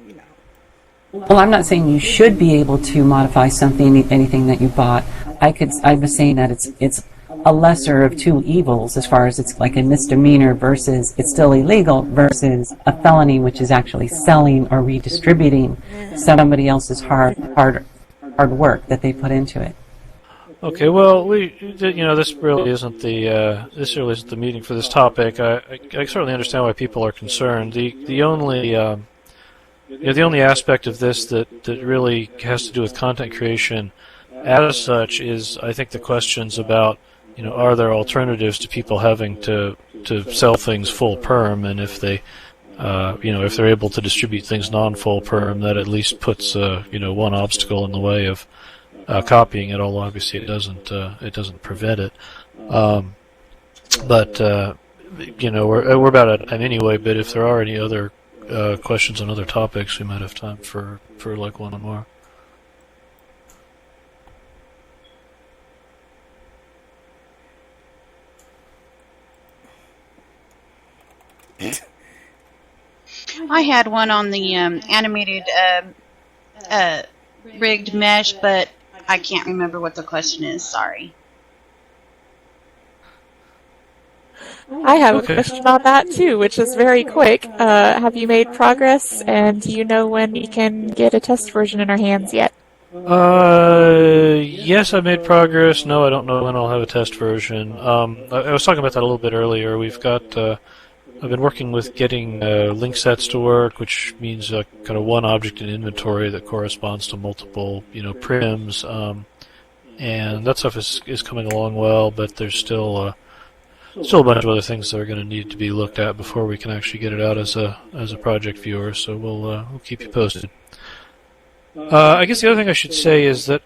Well, I'm not saying you should be able to modify something, anything that you bought. I was saying that it's a lesser of two evils as far as it's like a misdemeanor versus it's still illegal versus a felony, which is actually selling or redistributing somebody else's hard work that they put into it.
Okay, well, this really isn't the meeting for this topic. I certainly understand why people are concerned. The only the only aspect of this that really has to do with content creation, as such, is I think the questions about are there alternatives to people having to sell things full perm, and if they if they're able to distribute things non-full perm, that at least puts one obstacle in the way of copying it, although obviously it doesn't prevent it. But we're about out of time anyway. But if there are any other questions on other topics, we might have time for like one or more.
I had one on the animated rigged mesh, but I can't remember what the question is. Sorry.
I have a question on that too, which is very quick. Have you made progress, and do you know when we can get a test version in our hands yet?
Yes, I made progress. No, I don't know when I'll have a test version. I was talking about that a little bit earlier. We've got I've been working with getting link sets to work, which means kind of one object in inventory that corresponds to multiple, prims, and that stuff is coming along well. But there's still a bunch of other things that are going to need to be looked at before we can actually get it out as a project viewer. So we'll keep you posted. I guess the other thing I should say is that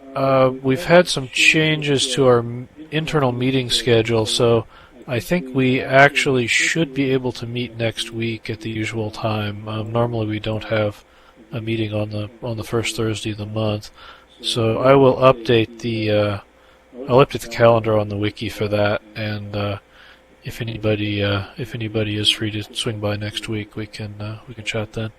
we've had some changes to our internal meeting schedule, so I think we actually should be able to meet next week at the usual time. Normally we don't have a meeting on the first Thursday of the month, so I will update the calendar on the wiki for that, and if anybody is free to swing by next week, we can chat then.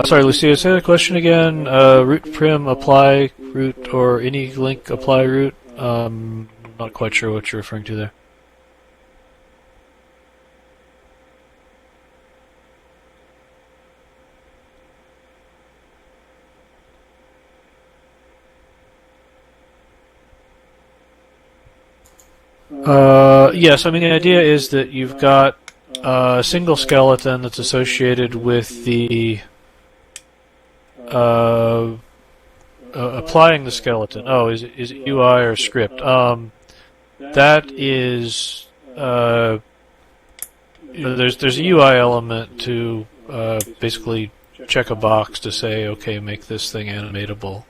Sorry, Lucia, say the question again. Root prim apply root or any link apply root? Not quite sure what you're referring to there. Yes, I mean the idea is that you've got a single skeleton that's associated with the applying the skeleton. Oh, is it UI or script? That is there's a UI element to basically check a box to say, okay, make this thing animatable.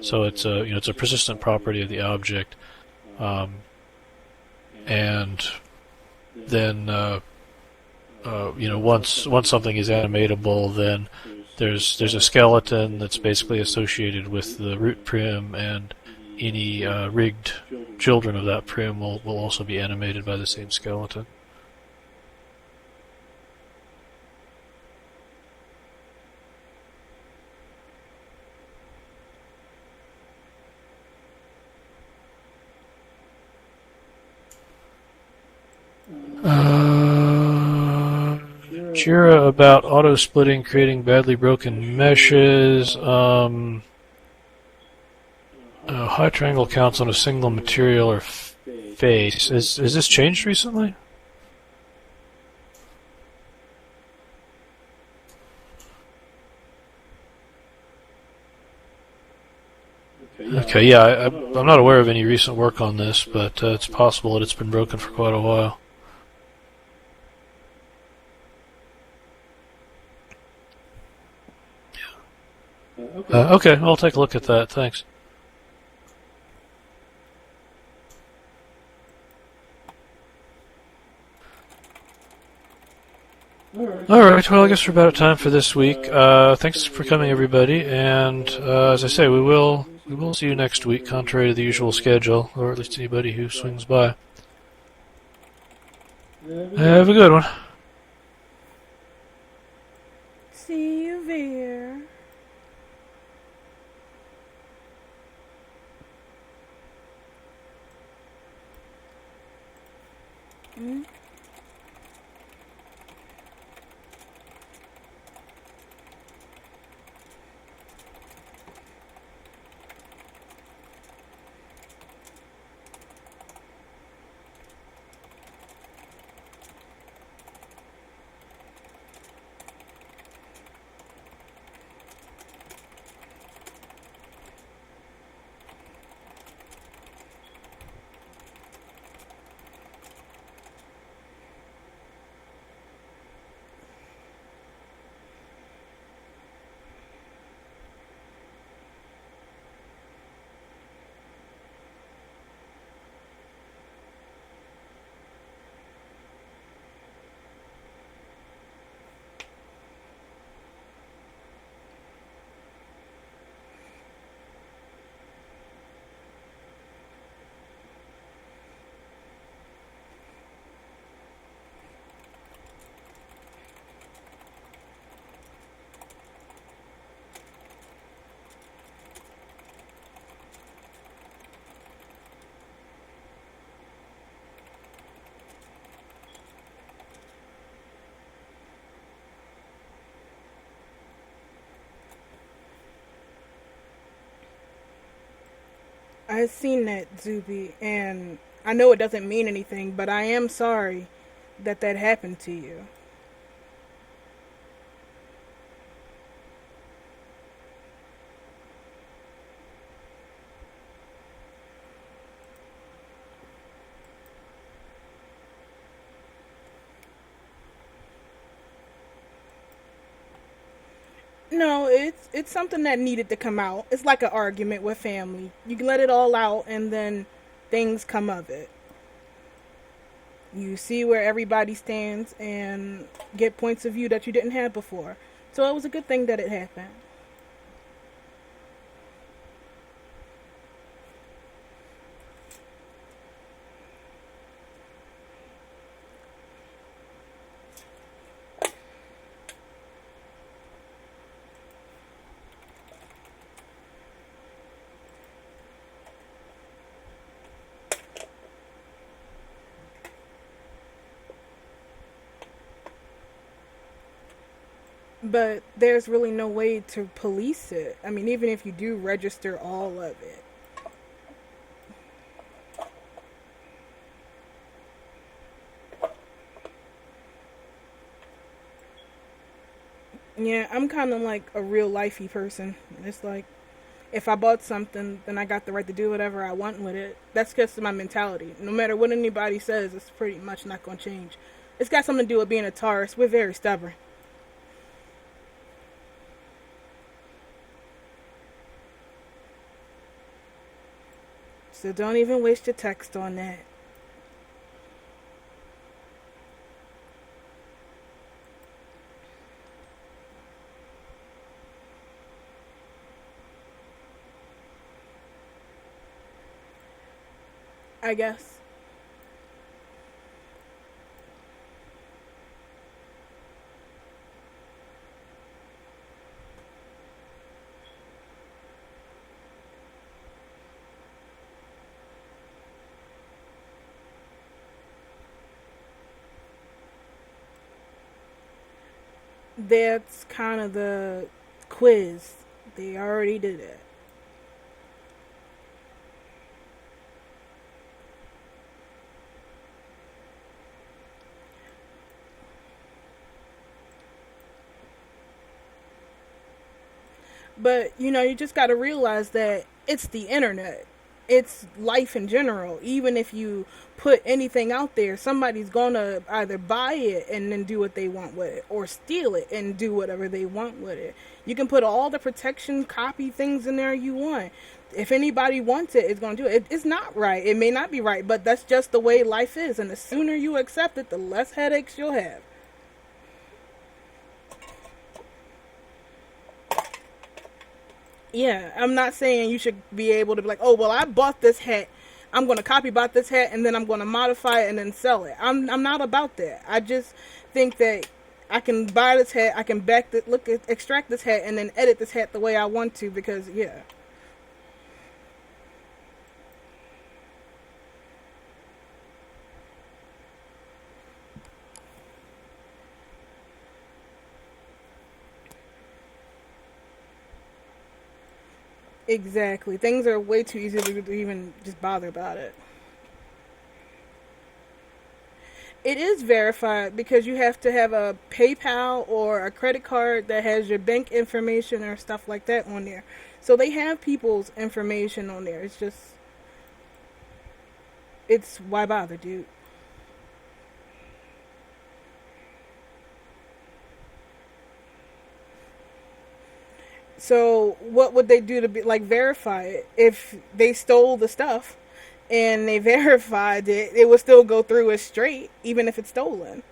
So it's a persistent property of the object, and then once something is animatable, then there's a skeleton that's basically associated with the root prim, and any rigged children of that prim will also be animated by the same skeleton. Jira about auto-splitting, creating badly broken meshes. High triangle counts on a single material or face. Has this changed recently? Okay, yeah, I'm not aware of any recent work on this, but it's possible that it's been broken for quite a while. Okay, I'll take a look at that. Thanks. Alright, well, I guess we're about at time for this week. Thanks for coming, everybody, and as I say, we will we will see you next week, contrary to the usual schedule, or at least anybody who swings by. Have a good one.
See you there. I've seen that, Zuby, and I know it doesn't mean anything, but I am sorry that that happened to you. No, it's something that needed to come out. It's like an argument with family. You can let it all out, and then things come of it. You see where everybody stands and get points of view that you didn't have before. So it was a good thing that it happened. But there's really no way to police it. I mean, even if you do register all of it. Yeah, I'm kind of like a real lifey person. It's like, if I bought something, then I got the right to do whatever I want with it. That's just my mentality. No matter what anybody says, it's pretty much not going to change. It's got something to do with being a Taurus. We're very stubborn. So don't even waste your text on that. I guess. That's kind of the quiz. They already did it. But, you just got to realize that it's the internet. It's life in general. Even if you put anything out there, somebody's going to either buy it and then do what they want with it, or steal it and do whatever they want with it. You can put all the protection copy things in there you want. If anybody wants it, it's going to do it. It's not right. It may not be right, but that's just the way life is. And the sooner you accept it, the less headaches you'll have. Yeah, I'm not saying you should be able to be like, oh, well, I bought this hat. I'm going to copy bot this hat and then I'm going to modify it and then sell it. I'm not about that. I just think that I can buy this hat, I can extract this hat and then edit this hat the way I want to because, yeah. Exactly. Things are way too easy to even just bother about it. It is verified because you have to have a PayPal or a credit card that has your bank information or stuff like that on there. So they have people's information on there. It's why bother, dude? So what would they do to be like verify it? If they stole the stuff and they verified it, it would still go through as straight, even if it's stolen.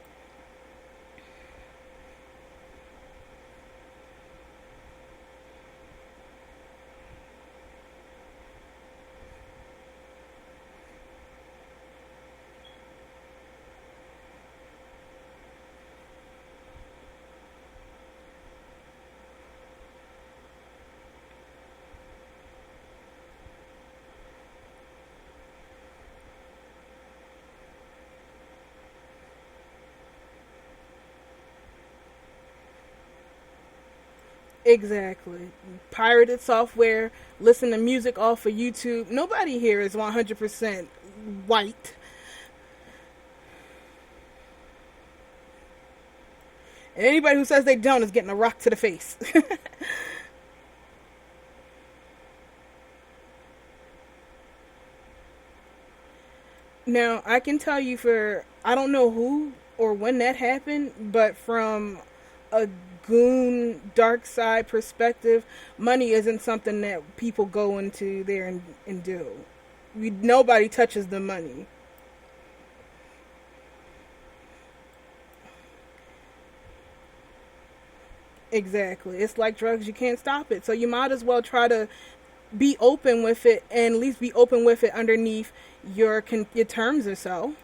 Exactly. Pirated software, listen to music off of YouTube. Nobody here is 100% white. And anybody who says they don't is getting a rock to the face. Now, I can tell you I don't know who or when that happened, but from a goon dark side perspective, money isn't something that people go into there and do. Nobody touches the money. Exactly. It's like drugs, you can't stop it. So you might as well try to be open with it and at least be open with it underneath your terms or so.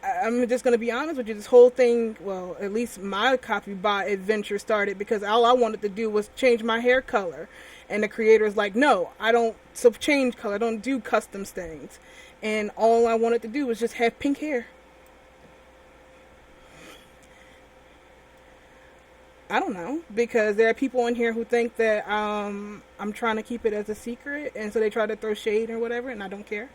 I'm just going to be honest with you. This whole thing, well, at least my copybot adventure started because all I wanted to do was change my hair color. And the creator was like, no, I don't change color. I don't do custom things. And all I wanted to do was just have pink hair. I don't know, because there are people in here who think that I'm trying to keep it as a secret, and so they try to throw shade or whatever, and I don't care.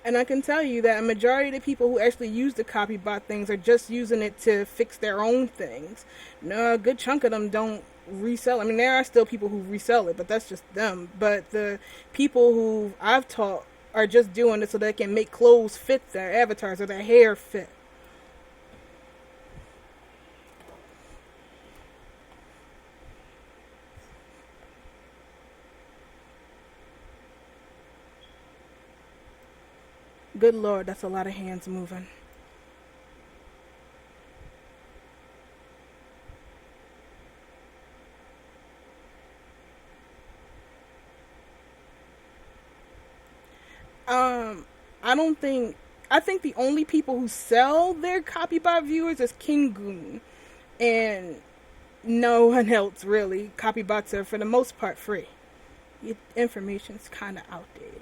And I can tell you that a majority of the people who actually use the copybot things are just using it to fix their own things. No, a good chunk of them don't resell. I mean, there are still people who resell it, but that's just them. But the people who I've taught are just doing it so they can make clothes fit their avatars or their hair fit. Good Lord, that's a lot of hands moving. I don't think. I think the only people who sell their copybot viewers is King Goon, and no one else really. Copybots are for the most part free. Your information's kind of outdated.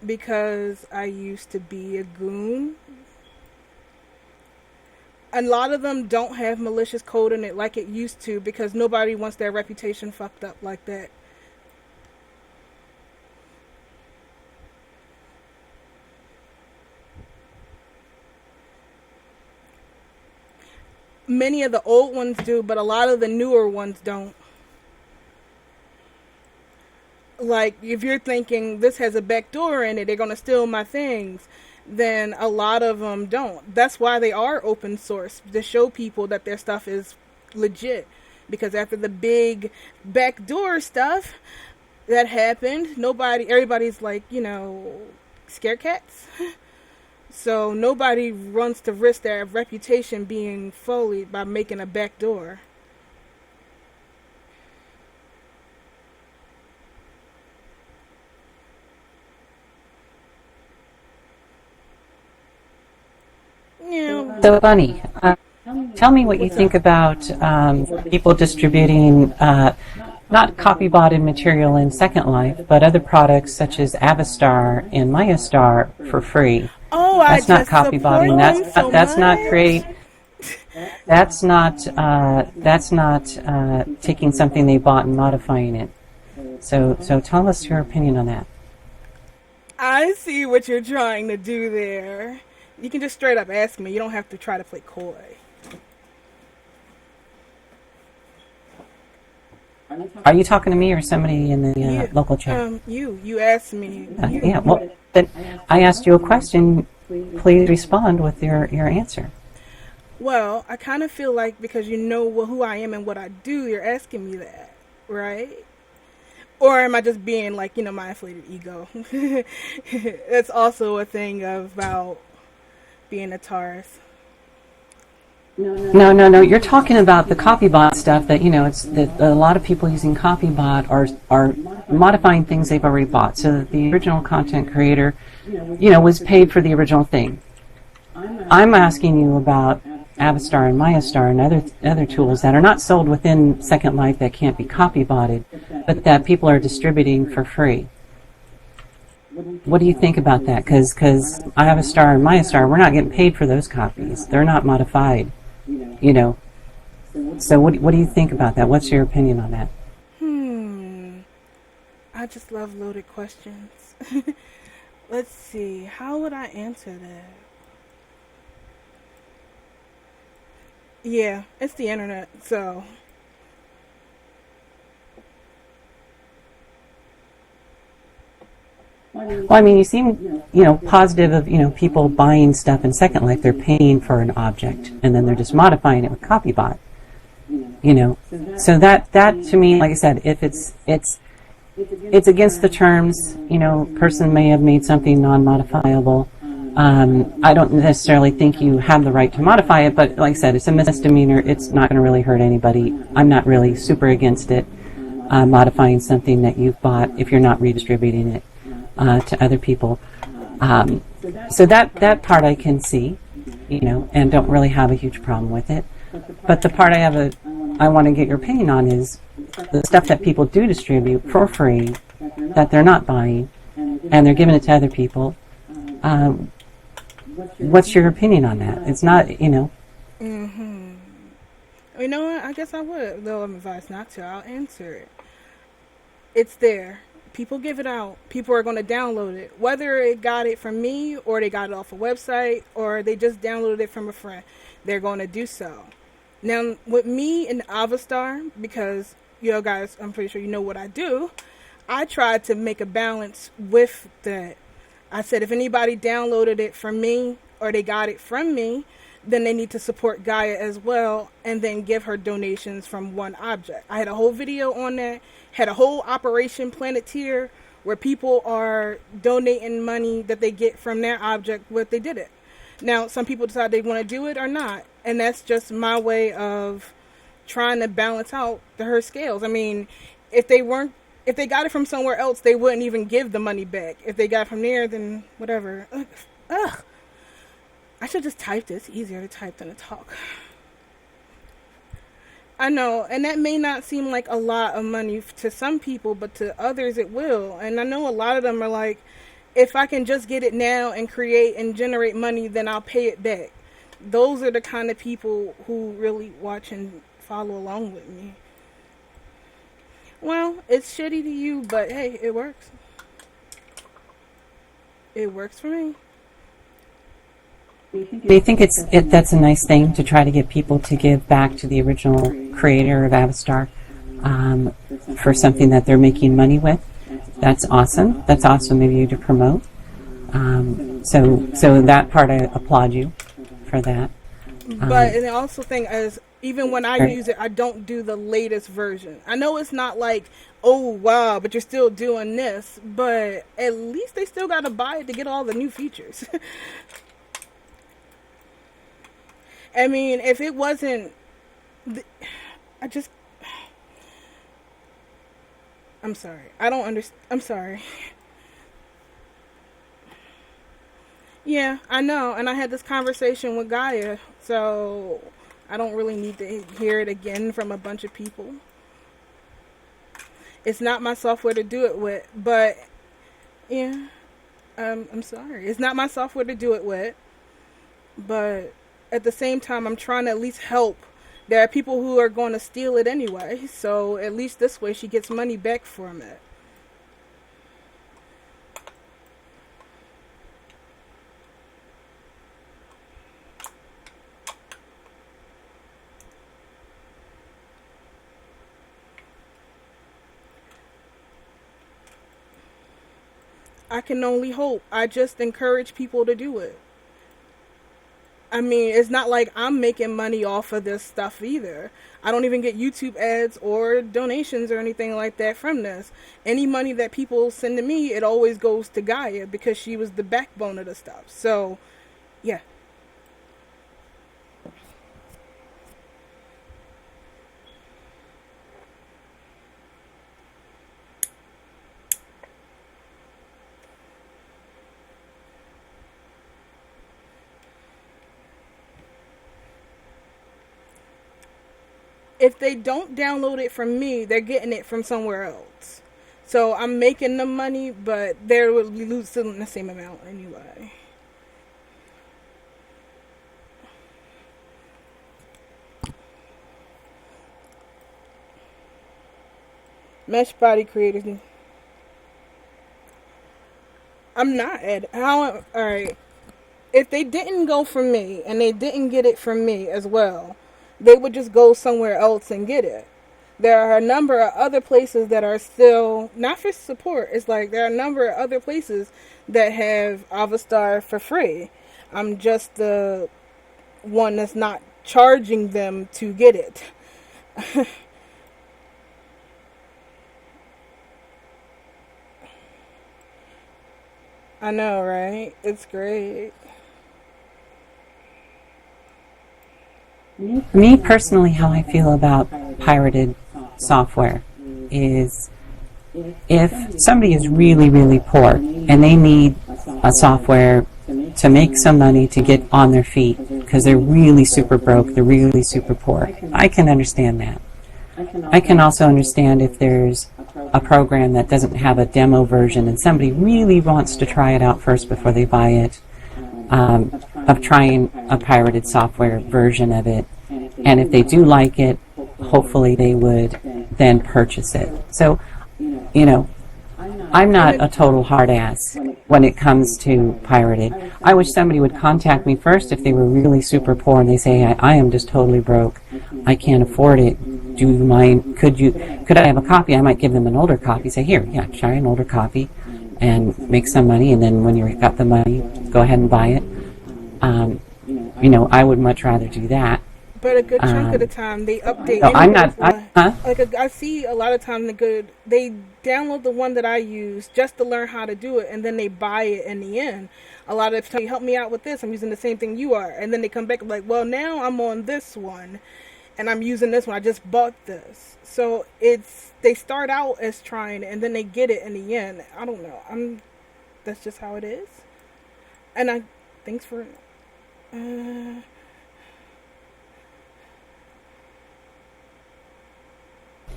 Because I used to be a goon. A lot of them don't have malicious code in it like it used to because nobody wants their reputation fucked up like that. Many of the old ones do, but a lot of the newer ones don't. like if you're thinking this has a back door in it, they're going to steal my things, then a lot of them don't. That's why they are open source, to show people that their stuff is legit. Because after the big backdoor stuff that happened, everybody's like, scared cats. So nobody wants to risk their reputation being sullied by making a backdoor. Yeah.
So, Bunny, tell me what you think about people distributing not copy-botted material in Second Life, but other products such as Avastar and Mayastar for free.
Oh,
that's not copy-botting. That's not create. That's not taking something they bought and modifying it. So tell us your opinion on that.
I see what you're trying to do there. You can just straight up ask me. You don't have to try to play coy.
Are you talking to me or somebody in the local chat?
You asked me.
Yeah, well, then I asked you a question. Please respond with your answer.
Well, I kind of feel like because you know who I am and what I do, you're asking me that, right? Or am I just being like, my inflated ego? That's also a thing about being a Taurus.
No. You're talking about the copybot stuff that, it's that a lot of people using copybot are modifying things they've already bought. So that the original content creator, was paid for the original thing. I'm asking you about Avastar and Mayastar and other tools that are not sold within Second Life that can't be copybotted, but that people are distributing for free. What do you think about that? Because Avastar and Mayastar, we're not getting paid for those copies. They're not modified. So what do you think about that? What's your opinion on that?
I just love loaded questions. Let's see. How would I answer that? Yeah, it's the internet, so.
Well, I mean, you seem, positive of, people buying stuff in Second Life. They're paying for an object, and then they're just modifying it with copybot. So that to me, like I said, if it's against the terms, person may have made something non-modifiable. I don't necessarily think you have the right to modify it, but like I said, it's a misdemeanor. It's not going to really hurt anybody. I'm not really super against it, modifying something that you've bought if you're not redistributing it to other people. So that part I can see, and don't really have a huge problem with it. But the part I want to get your opinion on is the stuff that people do distribute for free, that they're not buying, and they're giving it to other people. What's your opinion on that? It's not,
You know what? I guess I would. Though I'm advised not to. I'll answer it. It's there. People give it out. People are going to download it. Whether it got it from me, or they got it off a website, or they just downloaded it from a friend, they're going to do so. Now, with me and Avastar, because, guys, I'm pretty sure you know what I do, I tried to make a balance with that. I said if anybody downloaded it from me, or they got it from me, then they need to support Gaia as well, and then give her donations from one object. I had a whole video on that, had a whole Operation Planeteer, where people are donating money that they get from their object, what they did it. Now, some people decide they want to do it or not, and that's just my way of trying to balance out her scales. I mean, if they got it from somewhere else, they wouldn't even give the money back. If they got it from there, then whatever. Ugh. I should just type this. It's easier to type than to talk. I know, and that may not seem like a lot of money to some people, but to others it will. And I know a lot of them are like, if I can just get it now and create and generate money, then I'll pay it back. Those are the kind of people who really watch and follow along with me. Well, it's shitty to you, but hey, it works. It works for me.
Do you think that's a nice thing to try to get people to give back to the original creator of Avastar for something that they're making money with? That's awesome. That's awesome of you to promote. So that part, I applaud you for that.
But and I also think as even when I use it, I don't do the latest version. I know it's not like, oh wow, but you're still doing this. But at least they still got to buy it to get all the new features. I mean, if it wasn't, I'm sorry. I don't understand. I'm sorry. Yeah, I know. And I had this conversation with Gaia, so I don't really need to hear it again from a bunch of people. It's not my software to do it with, but yeah, I'm sorry. It's not my software to do it with, but at the same time, I'm trying to at least help. There are people who are going to steal it anyway, so at least this way she gets money back from it. I can only hope. I just encourage people to do it. I mean, it's not like I'm making money off of this stuff either. I don't even get YouTube ads or donations or anything like that from this. Any money that people send to me, it always goes to Gaia because she was the backbone of the stuff. So, yeah. If they don't download it from me, they're getting it from somewhere else. So I'm making them money, but they're losing the same amount anyway. Mesh body creators. I'm not Ed. How? All right. If they didn't go from me and they didn't get it from me as well, they would just go somewhere else and get it. There are a number of other places that are still, not for support, it's like there are a number of other places that have Avastar for free. I'm just the one that's not charging them to get it. I know, right? It's great.
Me personally, how I feel about pirated software is if somebody is really, really poor and they need a software to make some money to get on their feet because they're really super broke, they're really super poor, I can understand that. I can also understand if there's a program that doesn't have a demo version and somebody really wants to try it out first before they buy it, of trying a pirated software version of it. And if they do like it, hopefully they would then purchase it. So, you know, I'm not a total hard ass when it comes to pirated. I wish somebody would contact me first if they were really super poor and they say, I am just totally broke. I can't afford it. Do you mind? Could I have a copy? I might give them an older copy. Say, here, yeah, try an older copy and make some money. And then when you've got the money, go ahead and buy it. You know, I would much rather do that.
But a good chunk of the time, they update.
No, I'm not.
I see a lot of times they download the one that I use just to learn how to do it, and then they buy it in the end. A lot of times, help me out with this. I'm using the same thing you are, and then they come back like, well, now I'm on this one, and I'm using this one. I just bought this, so they start out as trying, and then they get it in the end. I don't know. That's just how it is. And thanks for.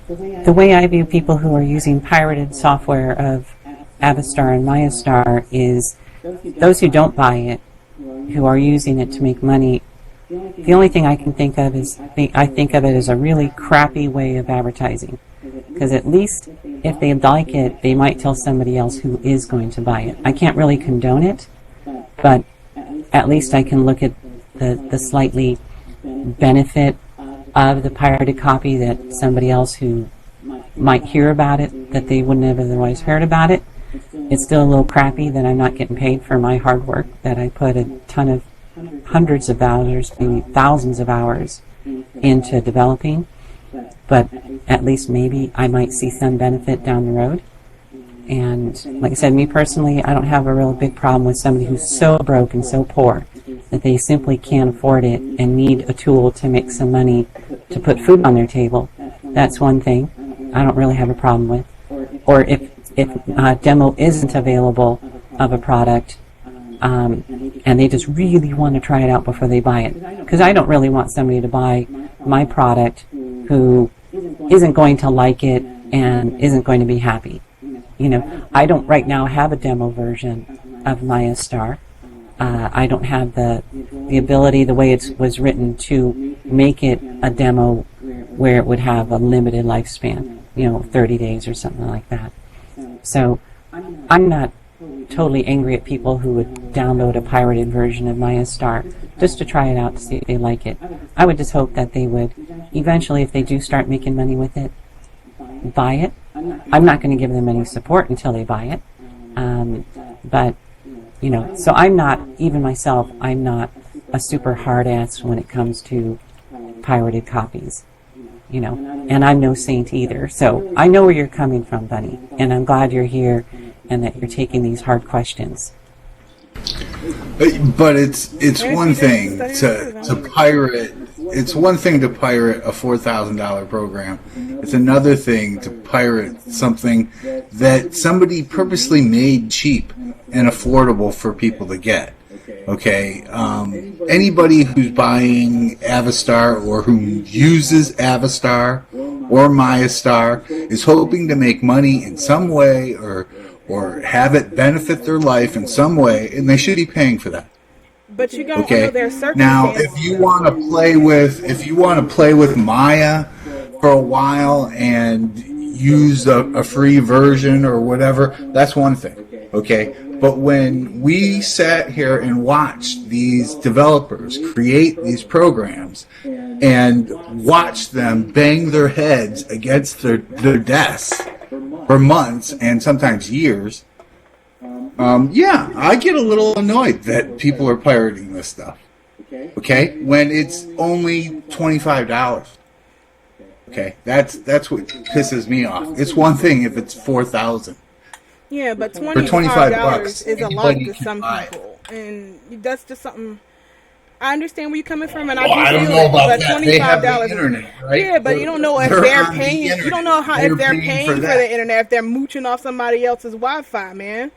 The way I view people who are using pirated software of Avastar and Mayastar is those who don't buy it, who are using it to make money. The only thing I can think of is I think of it as a really crappy way of advertising. Because at least if they like it, they might tell somebody else who is going to buy it. I can't really condone it, but at least I can look at the slightly benefit of the pirated copy that somebody else who might hear about it that they wouldn't have otherwise heard about it. It's still a little crappy that I'm not getting paid for my hard work, that I put a ton of hundreds of hours, maybe thousands of hours into developing. But at least maybe I might see some benefit down the road. And like I said, me personally, I don't have a real big problem with somebody who's so broke and so poor that they simply can't afford it and need a tool to make some money to put food on their table. That's one thing I don't really have a problem with. Or if a demo isn't available of a product, and they just really want to try it out before they buy it. Because I don't really want somebody to buy my product who isn't going to like it and isn't going to be happy. You know, I don't right now have a demo version of Maya Star. I don't have the ability, the way it was written, to make it a demo where it would have a limited lifespan, 30 days or something like that. So I'm not totally angry at people who would download a pirated version of Maya Star just to try it out to see if they like it. I would just hope that they would eventually, if they do start making money with it, buy it. I'm not going to give them any support until they buy it. But, so I'm not, even myself, I'm not a super hard ass when it comes to pirated copies. And I'm no saint either. So I know where you're coming from, Bunny, and I'm glad you're here and that you're taking these hard questions.
But it's one thing to pirate. It's one thing to pirate a $4,000 program. It's another thing to pirate something that somebody purposely made cheap and affordable for people to get. Okay, anybody who's buying Avastar or who uses Avastar or MayaStar is hoping to make money in some way or have it benefit their life in some way, and they should be paying for that.
But you don't know their circumstances.
Now, if you want to play with Maya for a while and use a free version or whatever, that's one thing. Okay, but when we sat here and watched these developers create these programs and watched them bang their heads against their desks for months and sometimes years, I get a little annoyed that people are pirating this stuff. Okay, when it's only $25. Okay, that's what pisses me off. It's one thing if it's $4,000.
Yeah, but
$25
is a lot to some people, and that's just something. I understand where you're coming from, and I do feel it. But $25, right? Yeah, but you don't know if they're paying. You don't know if they're paying for the internet, if they're mooching off somebody else's Wi-Fi, man.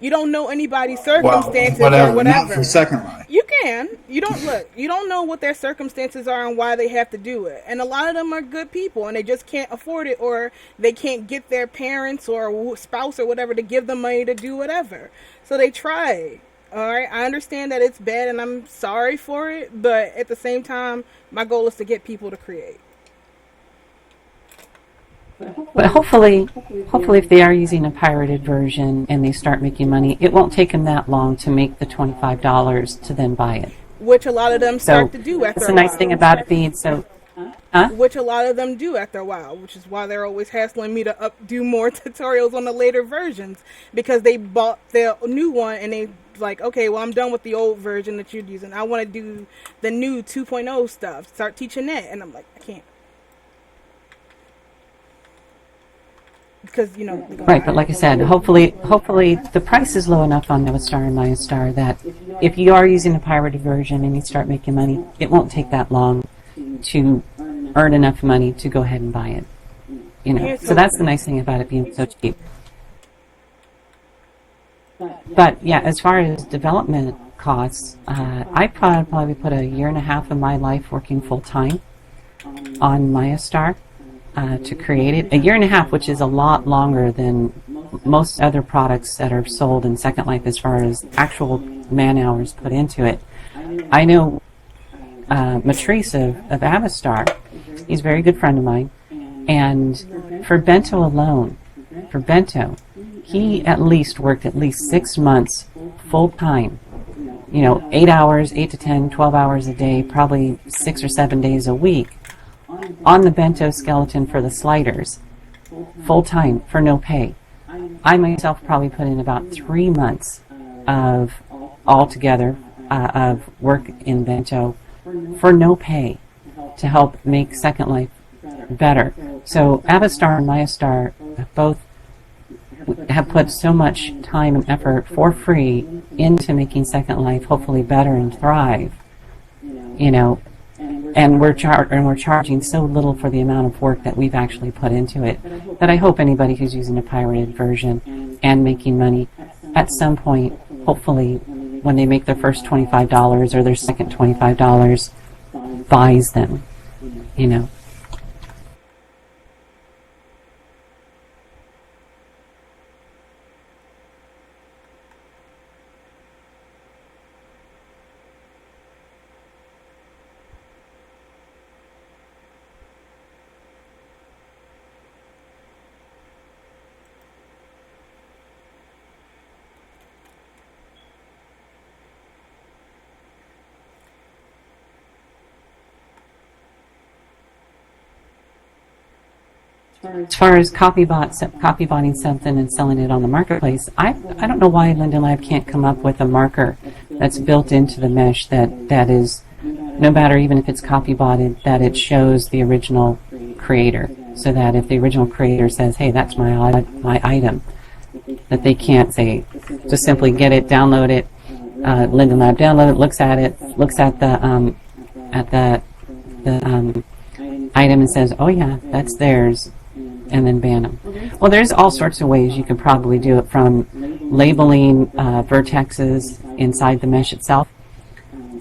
You don't know anybody's circumstances or whatever.
Not for Second Line.
You can. You don't know what their circumstances are and why they have to do it. And a lot of them are good people and they just can't afford it, or they can't get their parents or spouse or whatever to give them money to do whatever. So they try. All right. I understand that it's bad and I'm sorry for it, but at the same time, my goal is to get people to create.
But hopefully if they are using a pirated version and they start making money, it won't take them that long to make the $25 to then buy it.
Which a lot of them start to do after a while.
That's the nice thing about it being so...
Which a lot of them do after a while, which is why they're always hassling me to do more tutorials on the later versions, because they bought the new one and they like, okay, well, I'm done with the old version that you're using. I want to do the new 2.0 stuff. Start teaching that. And I'm like, I can't. Because,
right, but like I said, hopefully the price is low enough on Avastar and MayaStar that if you are using a pirated version and you start making money, it won't take that long to earn enough money to go ahead and buy it. So that's the nice thing about it being so cheap. But yeah, as far as development costs, I probably put a year and a half of my life working full time on MayaStar. To create it. A year and a half, which is a lot longer than most other products that are sold in Second Life as far as actual man hours put into it. I know Matrice of Avastar. He's a very good friend of mine. And for Bento alone, he at least worked at least 6 months full time. 8 hours, 8 to 10, 12 hours a day, probably 6 or 7 days a week on the bento skeleton for the sliders. full time for no pay. I myself probably put in about 3 months of altogether of work in Bento for no pay to help make Second Life better. So Avastar and Mayastar both have put so much time and effort for free into making Second Life hopefully better and thrive, you know, and we're charging so little for the amount of work that we've actually put into it that I hope anybody who's using a pirated version and making money at some point, hopefully when they make their first $25 or their second $25, buys them, you know. As far as copybotting something and selling it on the marketplace, I don't know why Linden Lab can't come up with a marker that's built into the mesh that is, no matter even if it's copybotted, that it shows the original creator, so that if the original creator says, "Hey, that's my item," that they can't say, just simply get it, download it, Linden Lab download it, looks at the item and says, "Oh yeah, that's theirs," and then ban them. Well, there's all sorts of ways you can probably do it, from labeling vertexes inside the mesh itself,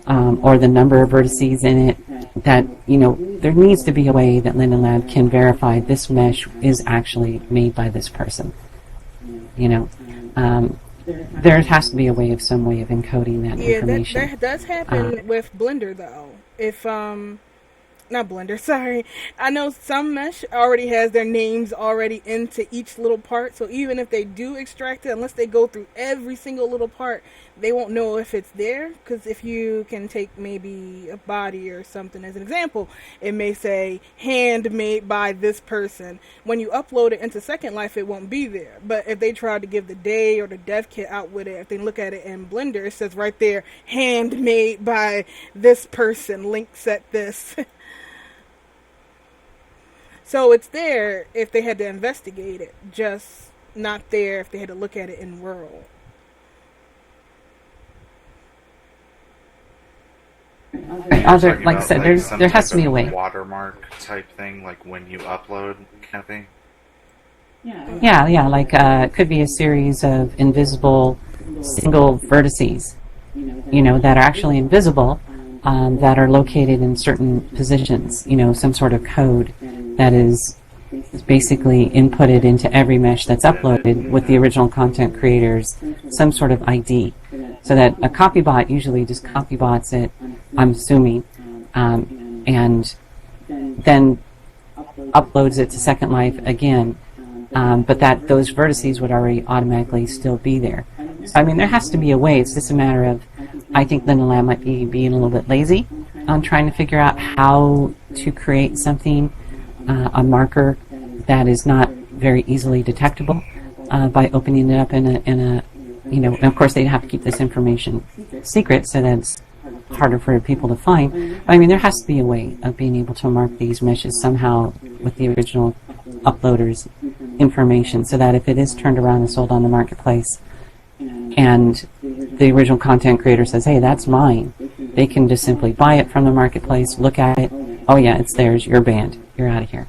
or the number of vertices in it. That, you know, there needs to be a way that Linden Lab can verify this mesh is actually made by this person. You know, there has to be some way of encoding that information.
Yeah, that does happen with Blender though. If not Blender, sorry. I know some mesh already has their names already into each little part, so even if they do extract it, unless they go through every single little part, they won't know if it's there, because if you can take maybe a body or something as an example, it may say handmade by this person. When you upload it into Second Life, it won't be there. But if they try to give the day or the dev kit out with it, if they look at it in Blender, it says right there, handmade by this person, link set this. So it's there if they had to investigate it, just not there if they had to look at it in World.
Like I said, there has to be a way.
Watermark type thing, like when you upload, kind of thing.
Yeah, like it could be a series of invisible single vertices, you know, that are actually invisible, that are located in certain positions. You know, some sort of code that is basically inputted into every mesh that's uploaded with the original content creators, some sort of ID, so that a copybot usually just copybots it, I'm assuming, and then uploads it to Second Life again, but that those vertices would already automatically still be there. So, I mean, there has to be a way. It's just a matter of, I think Linden Lab might be being a little bit lazy on trying to figure out how to create something, a marker that is not very easily detectable by opening it up in a you know, and of course they'd have to keep this information secret, so that it's harder for people to find. But, I mean, there has to be a way of being able to mark these meshes somehow with the original uploader's information, so that if it is turned around and sold on the marketplace and the original content creator says, "Hey, that's mine," they can just simply buy it from the marketplace, look at it, "Oh yeah, it's theirs, you're banned, you're out of here."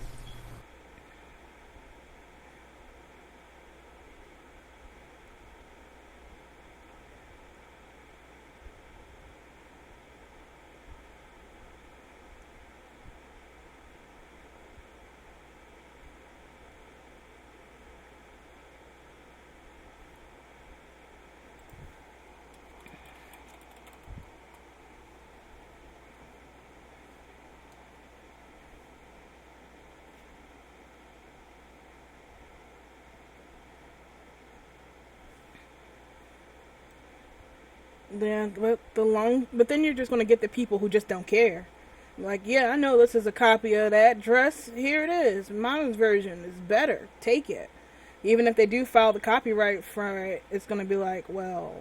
Yeah, but then you're just going to get the people who just don't care. Like, yeah, I know this is a copy of that dress. Here it is. Mom's version is better. Take it. Even if they do file the copyright for it, it's going to be like, well,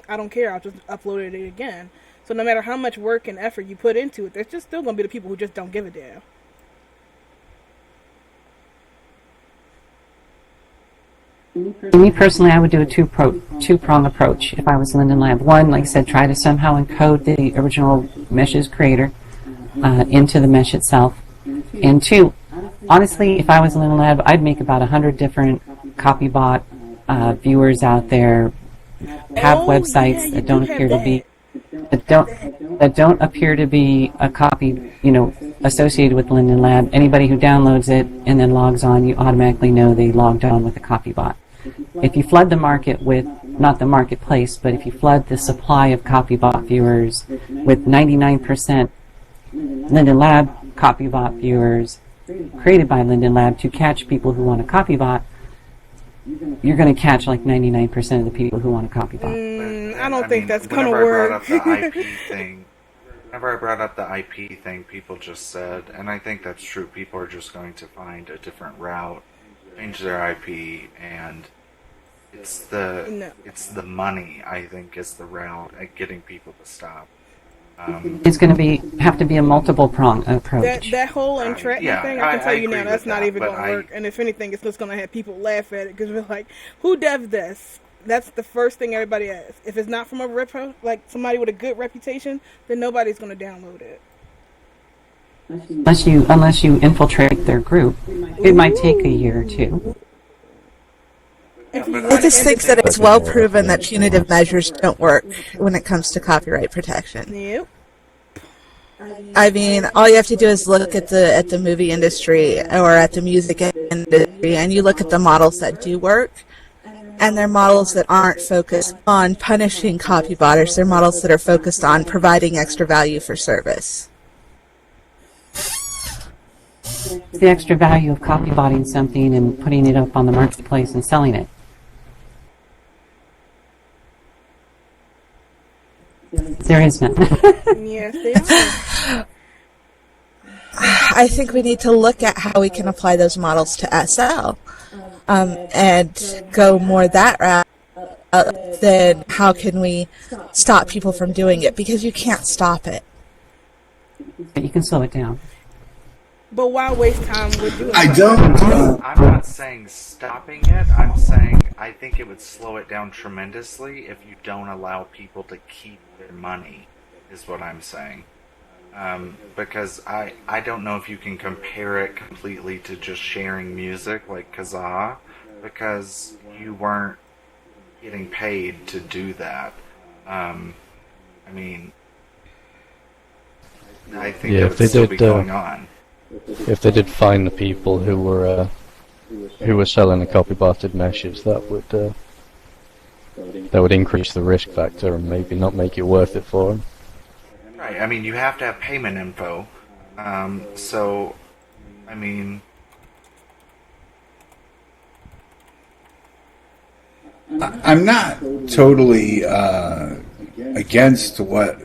I don't care. I'll just upload it again. So no matter how much work and effort you put into it, there's just still going to be the people who just don't give a damn.
Me personally, I would do a two-prong approach if I was Linden Lab. One, like I said, try to somehow encode the original mesh's creator into the mesh itself. And two, honestly, if I was Linden Lab, I'd make about 100 different copybot viewers out there, have websites that don't appear to be a copy, associated with Linden Lab. Anybody who downloads it and then logs on, you automatically know they logged on with a copybot. If you flood the market with, not the marketplace, but if you flood the supply of copybot viewers with 99% Linden Lab copybot viewers created by Linden Lab to catch people who want a copybot, you're going to catch like 99% of the people who want a copybot.
I don't think that's going to work.
Whenever I brought up the IP thing, people just said, and I think that's true, people are just going to find a different route, change their IP, and it's the money, I think, is the route at getting people to stop.
It's going to have to be a multiple prong approach.
That whole entrapment thing, I can tell you now, that's not even going to work. And if anything, it's just going to have people laugh at it because we're like, who does this? That's the first thing everybody asks. If it's not from a repo, like somebody with a good reputation, then nobody's going to download it.
Unless you infiltrate their group, it might take a year or two.
I just think that it's well proven that punitive measures don't work when it comes to copyright protection.
Yep.
I mean, all you have to do is look at the movie industry or at the music industry, and you look at the models that do work, and they're models that aren't focused on punishing copybotters. They're models that are focused on providing extra value for service.
The extra value of copybotting something and putting it up on the marketplace and selling it. There is none.
Yes, they are.
I think we need to look at how we can apply those models to SL and go more that route than how can we stop people from doing it, because you can't stop it.
But you can slow it down.
But why waste time with doing
I
that?
don't.
I'm not saying stopping it. I'm saying I think it would slow it down tremendously if you don't allow people to keep their money, is what I'm saying. Because I don't know if you can compare it completely to just sharing music like Kazaa, because you weren't getting paid to do that. I mean, I think
Yeah,
that
if
would
they
still
did,
be going on.
If they did find the people who were selling the copy-botted meshes, that would increase the risk factor and maybe not make it worth it for them.
Right. I mean, you have to have payment info. So, I mean,
I'm not totally against what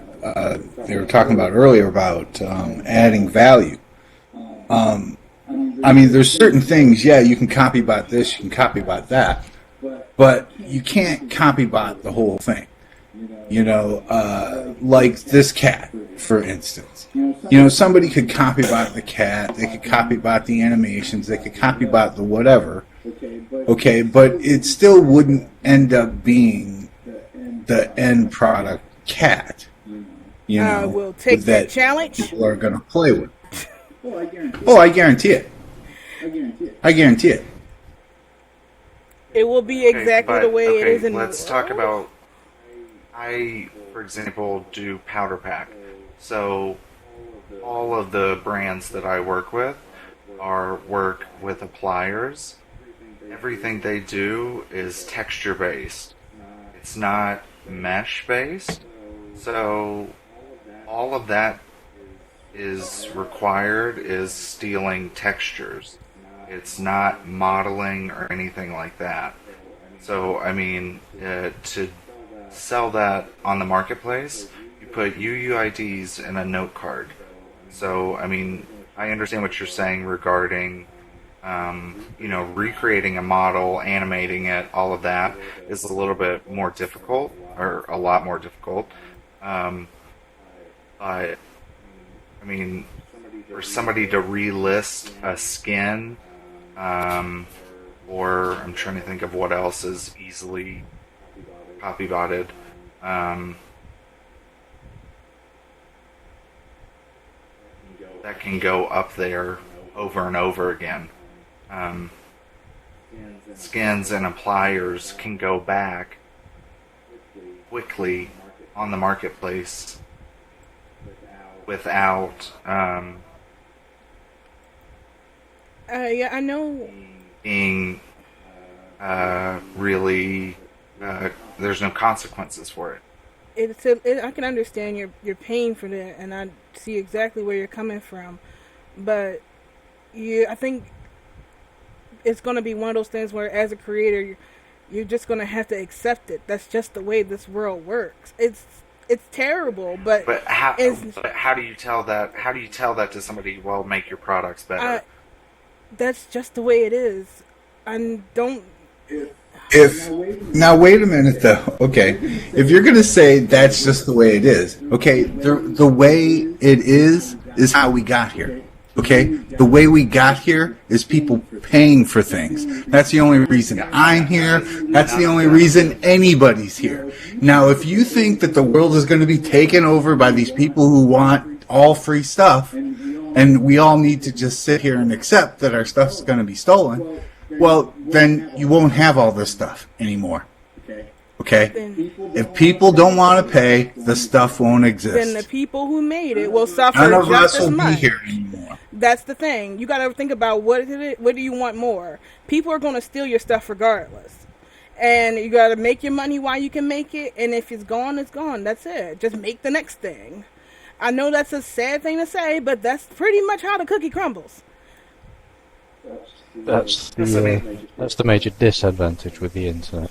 they were talking about earlier about adding value. I mean, there's certain things, yeah, you can copybot this, you can copybot that, but you can't copybot the whole thing. Like this cat, for instance. Somebody could copybot the cat, they could copybot the animations, they could copybot the whatever, okay, but it still wouldn't end up being the end product cat.
I will take that challenge.
People are going to play with. Oh, I guarantee it. I guarantee it.
It will be exactly the way it is in
let's talk about, I, for example, do powder pack. So all of the brands that I work with work with appliers. Everything they do is texture based. It's not mesh based. So all of that is required is stealing textures. It's not modeling or anything like that. So, I mean, to sell that on the marketplace, you put UUIDs in a note card. So, I mean, I understand what you're saying regarding, recreating a model, animating it, all of that is a little bit more difficult, or a lot more difficult. But, I mean, for somebody to relist a skin, or I'm trying to think of what else is easily copybotted. That can go up there over and over again. Skins and appliers can go back quickly on the marketplace without
yeah, I know.
being really there's no consequences for it.
I can understand your pain for that, and I see exactly where you're coming from. But I think it's going to be one of those things where, as a creator, you're just going to have to accept it. That's just the way this world works. It's terrible, but
how do you tell that? How do you tell that to somebody? Well, make your products better.
That's just the way it is. And don't.
Now wait a minute though. Okay, if you're gonna say that's just the way it is, okay, the way it is how we got here. Okay, the way we got here is people paying for things. That's the only reason I'm here. That's the only reason anybody's here. Now, if you think that the world is going to be taken over by these people who want all free stuff, and we all need to just sit here and accept that our stuff's going to be stolen, well, then you won't have all this stuff anymore. Okay? If people don't want to pay, the stuff won't exist.
Then the people who made it will suffer
None of
just
us
as
will
much.
be here anymore.
That's the thing. You got to think about what do you want more? People are going to steal your stuff regardless. And you got to make your money while you can make it. And if it's gone, it's gone. That's it. Just make the next thing. I know that's a sad thing to say, but that's pretty much how the cookie crumbles.
That's the major disadvantage with the internet.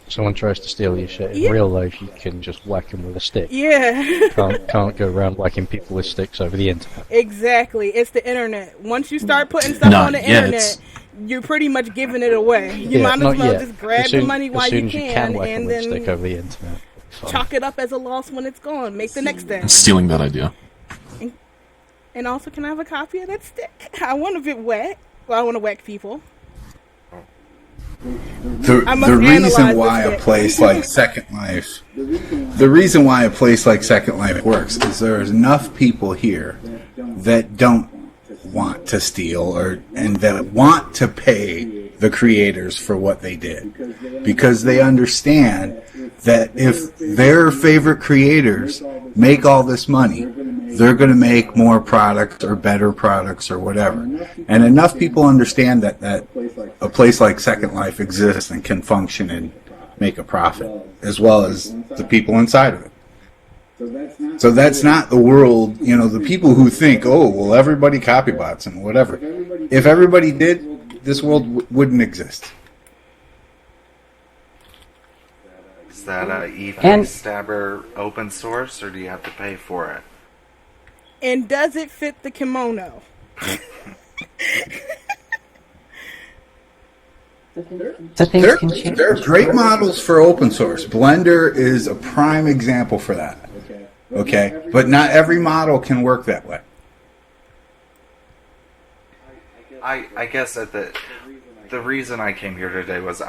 Someone tries to steal your shit in real life, you can just whack them with a stick.
Yeah.
Can't go around whacking people with sticks over the internet.
Exactly. It's the internet. Once you start putting stuff on the internet, you're pretty much giving it away. You might as well just grab the money while you can and then
stick over the internet.
Chalk it up as a loss when it's gone. Make the next thing.
I'm stealing that idea.
And also, can I have a copy of that stick? I want a bit wet. Well, I want to whack people.
The reason why a place like Second Life, works is there's enough people here that don't want to steal and that want to pay the creators for what they did, because they understand that if their favorite creators make all this money, they're going to make more products or better products or whatever. And enough people understand that a place like Second Life exists and can function and make a profit, as well as the people inside of it. So that's not the world, the people who think, oh, well, everybody copybots and whatever. If everybody did, this world wouldn't exist.
Is that a Stabber open source, or do you have to pay for it?
And does it fit the kimono?
There are great models for open source. Blender is a prime example for that. Okay, but not every model can work that way.
I guess that the reason I came here today was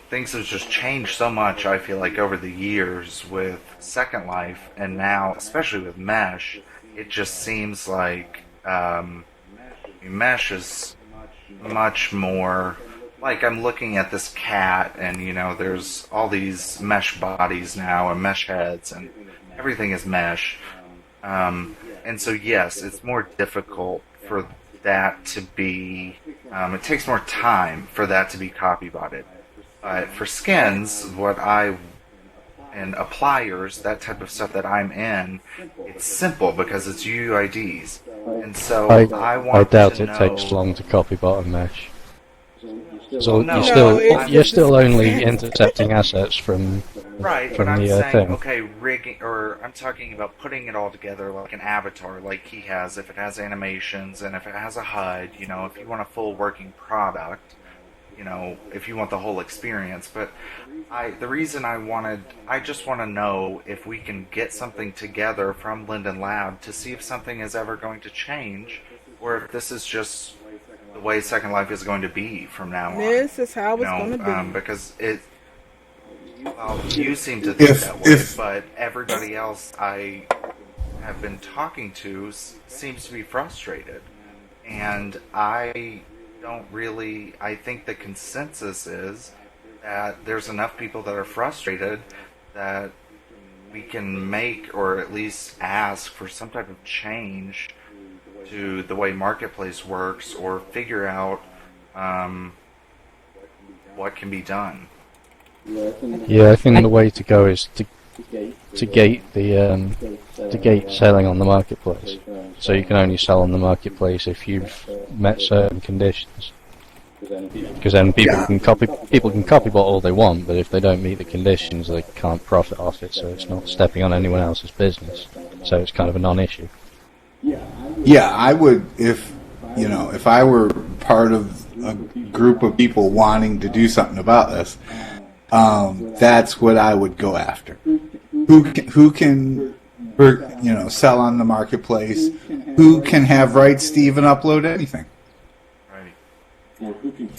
things have just changed so much, I feel like, over the years with Second Life, and now, especially with Mesh, it just seems like Mesh is much more, like, I'm looking at this cat, and, there's all these mesh bodies now, and mesh heads, and everything is mesh. And so, yes, it's more difficult for that to be, it takes more time for that to be copybotted. But for skins, and appliers, that type of stuff that I'm in, it's simple because it's UUIDs. And so I
doubt
to
it
know...
takes long to copybot a mesh. So
No,
you're still only intercepting assets from
Right, but
from
I'm
the
saying,
thing.
okay, rigging, or I'm talking about putting it all together like an avatar, like he has, if it has animations and if it has a HUD, if you want a full working product, if you want the whole experience. But the reason I just want to know if we can get something together from Linden Lab to see if something is ever going to change, or if this is just the way Second Life is going to be from now on.
This is how it's going to be.
Because well, you seem to think that way, but everybody else I have been talking to seems to be frustrated. And I think the consensus is that there's enough people that are frustrated that we can make, or at least ask for, some type of change to the way Marketplace works, or figure out what can be done.
Yeah, I think the way to go is to gate selling on the marketplace. So you can only sell on the marketplace if you've met certain conditions. Because then people can copybot all they want, but if they don't meet the conditions, they can't profit off it. So it's not stepping on anyone else's business. So it's kind of a non-issue.
Yeah, I would, if I were part of a group of people wanting to do something about this, that's what I would go after. Who can sell on the marketplace? Who can have rights to even upload anything?
Right.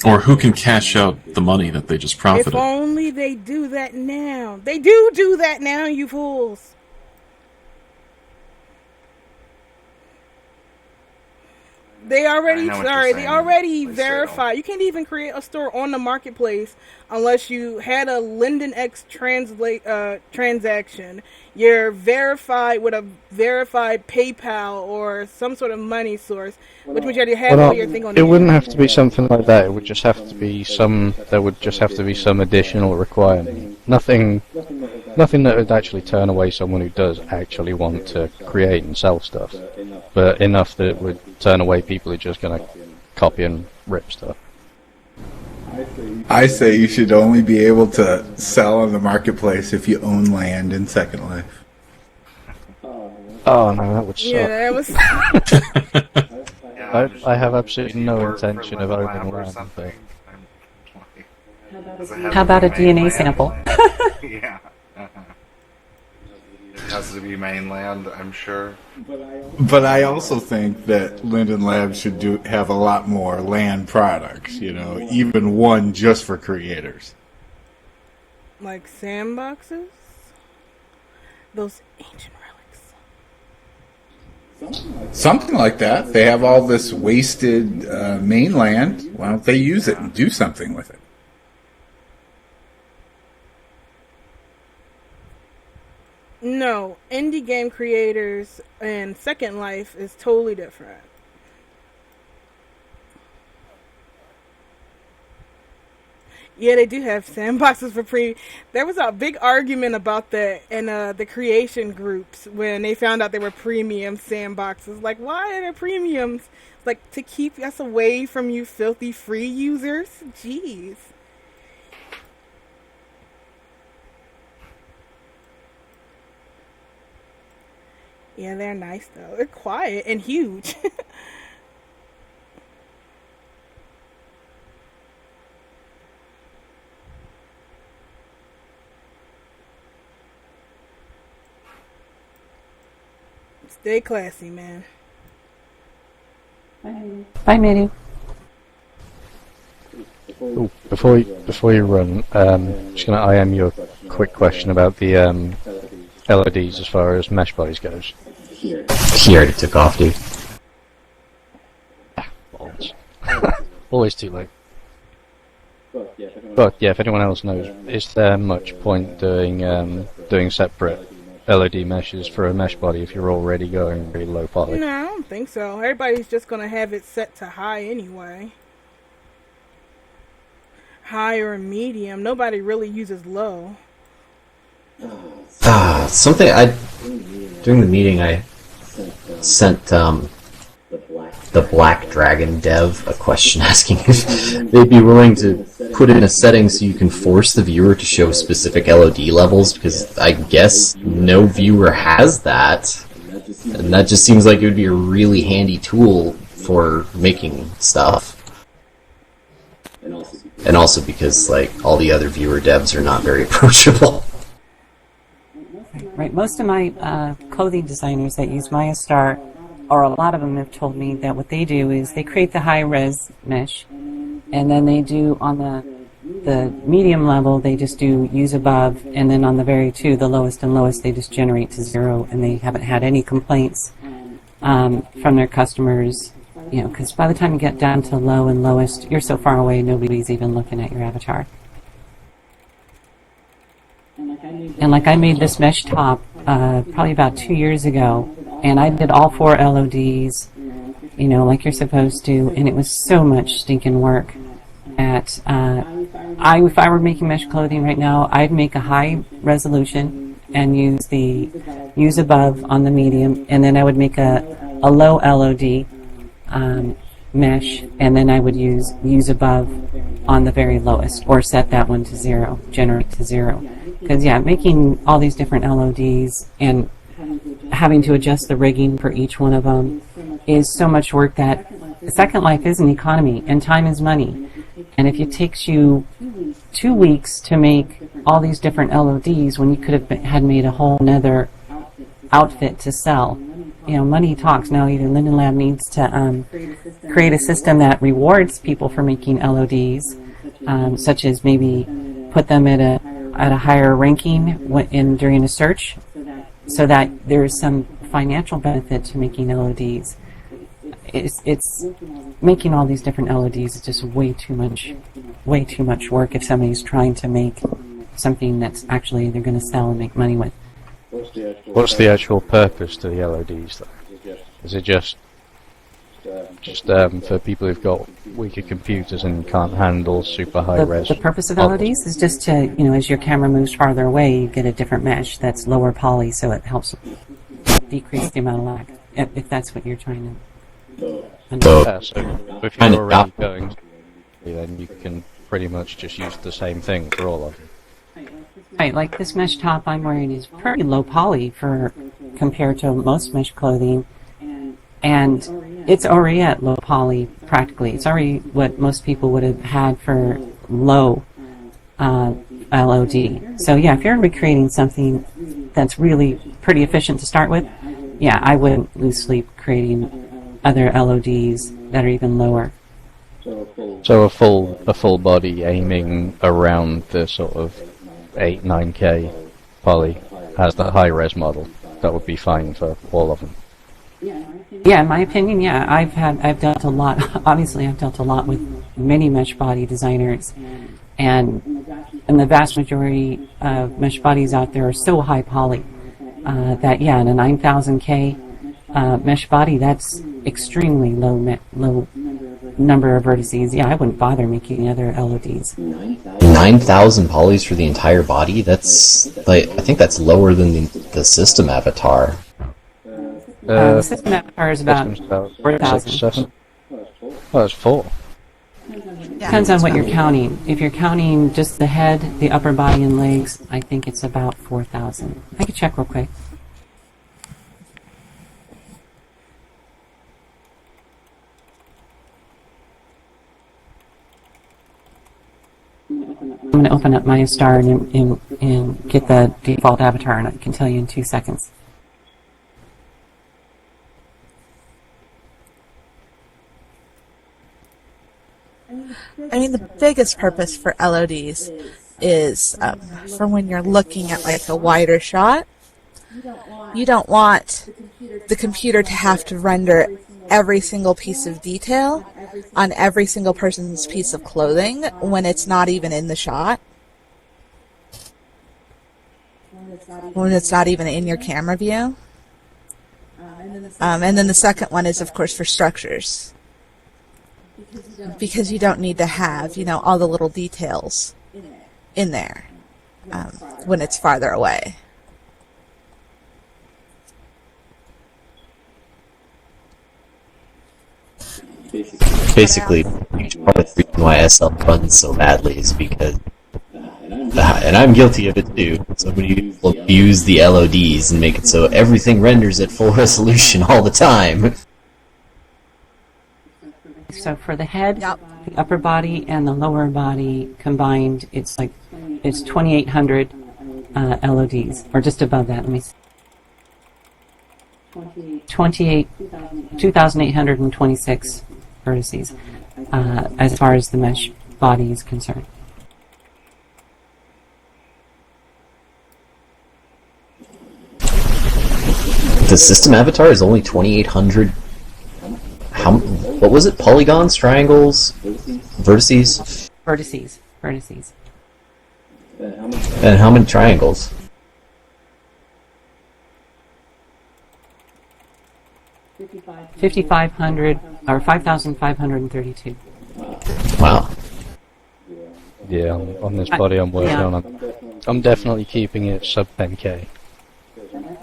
Or who can cash out the money that they just profited?
If only they do that now. They do that now, you fools. They already verify. You can't even create a store on the marketplace unless you had a Linden X transaction. You're verified with a verified PayPal or some sort of money source, which means you already have all your thing on.
It wouldn't have to be something like that. It would just have to be some. There would just have to be some additional requirement. Nothing that would actually turn away someone who does actually want to create and sell stuff, but enough that it would turn away people who are just going to copy and rip stuff.
I say you should only be able to sell on the marketplace if you own land in Second Life.
Oh no, that would suck.
Yeah, that was.
I have absolutely no intention of owning land. But...
How about a DNA sample?
Yeah. It has to be mainland, I'm sure.
But I also think that Linden Labs should have a lot more land products, even one just for creators.
Like sandboxes? Those ancient relics.
Something like that. They have all this wasted mainland. Why don't they use it and do something with it?
No, indie game creators and Second Life is totally different. Yeah, they do have sandboxes for There was a big argument about that in the creation groups when they found out they were premium sandboxes. Like, why are they premiums? Like, to keep us away from you filthy free users? Jeez. Yeah, they're nice, though. They're quiet and huge. Stay classy, man.
Bye, Mitty.
Ooh, before you run, just going to IM you a quick question about the LEDs as far as mesh bodies goes.
He already took off, dude.
Balls. Always too late. But yeah, if anyone else knows, is there much point doing separate LED meshes for a mesh body if you're already going really low poly?
No, I don't think so. Everybody's just going to have it set to high anyway. High or medium. Nobody really uses low.
During the meeting I sent the Black Dragon dev a question asking if they'd be willing to put in a setting so you can force the viewer to show specific LOD levels? Because I guess no viewer has that. And that just seems like it would be a really handy tool for making stuff. And also because, like, all the other viewer devs are not very approachable.
Right. Most of my clothing designers that use MayaStar, or a lot of them have told me that what they do is they create the high-res mesh, and then they do on the medium level, they just do use above, and then on the the lowest and lowest, they just generate to 0, and they haven't had any complaints from their customers, you know, because by the time you get down to low and lowest, you're so far away, nobody's even looking at your avatar. And like I made this mesh top probably about 2 years ago, and I did all 4 LODs, you know, like you're supposed to, and it was so much stinking work. If I were making mesh clothing right now, I'd make a high resolution and use above on the medium, and then I would make a low LOD mesh, and then I would use above on the very lowest, or set that one to 0, generate to 0. Because, yeah, making all these different LODs and having to adjust the rigging for each one of them is so much work that Second Life is an economy, and time is money. And if it takes you 2 weeks to make all these different LODs when you could have had made a whole nother outfit to sell, you know, money talks. Now either Linden Lab needs to create a system that rewards people for making LODs, such as maybe put them at a higher ranking during a search, so that there's some financial benefit to making LODs. It's making all these different LODs is just way too much work if somebody's trying to make something that's actually they're going to sell and make money with.
What's the actual purpose to the LODs, though? Is it just for people who've got weaker computers and can't handle super high res?
The purpose of LODs is just to, you know, as your camera moves farther away, you get a different mesh that's lower poly, so it helps decrease the amount of lag, if that's what you're trying to.
So if you're already going, then you can pretty much just use the same thing for all of them.
Right, like this mesh top I'm wearing is pretty low poly compared to most mesh clothing, and it's already at low poly practically. It's already what most people would have had for low LOD. So yeah, if you're recreating something that's really pretty efficient to start with, yeah, I wouldn't lose sleep creating other LODs that are even lower.
So a full body aiming around the sort of 8-9K poly has that high res model. That would be fine for all of them.
Yeah, in my opinion, yeah. I've dealt a lot. Obviously, I've dealt a lot with many mesh body designers, and the vast majority of mesh bodies out there are so high poly that yeah, in a 9000K mesh body, that's extremely low number of vertices. Yeah, I wouldn't bother making other LODs.
9,000 polys for the entire body? That's, like, I think that's lower than the system avatar.
The system avatar is about 4,000.
Oh, it's 4.
Depends on what you're counting. If you're counting just the head, the upper body, and legs, I think it's about 4,000. I could check real quick. I'm going to open up MayaStar and get the default avatar, and I can tell you in 2 seconds.
I mean, the biggest purpose for LODs is for when you're looking at like a wider shot. You don't want the computer to have to render every single piece of detail on every single person's piece of clothing when it's not even in the shot. When it's not even in your camera view. And then the second one is, of course, for structures. Because you don't need to have, you know, all the little details in there when it's farther away.
Basically, part of the reason why SL runs so badly is because, and I'm guilty of it too, so many people abuse the LODs and make it so everything renders at full resolution all the time.
So for the head,
Yep.
the upper body, and the lower body combined, it's 2,800 LODs, or just above that. Let me see. 2,826 vertices, as far as the mesh body is concerned.
The system avatar is only 2,800. What was it? Polygons, triangles, vertices?
Vertices.
And how many triangles?
5,500 or 5,532.
Wow.
Yeah, on this body I'm working on, I'm definitely keeping it sub 10k.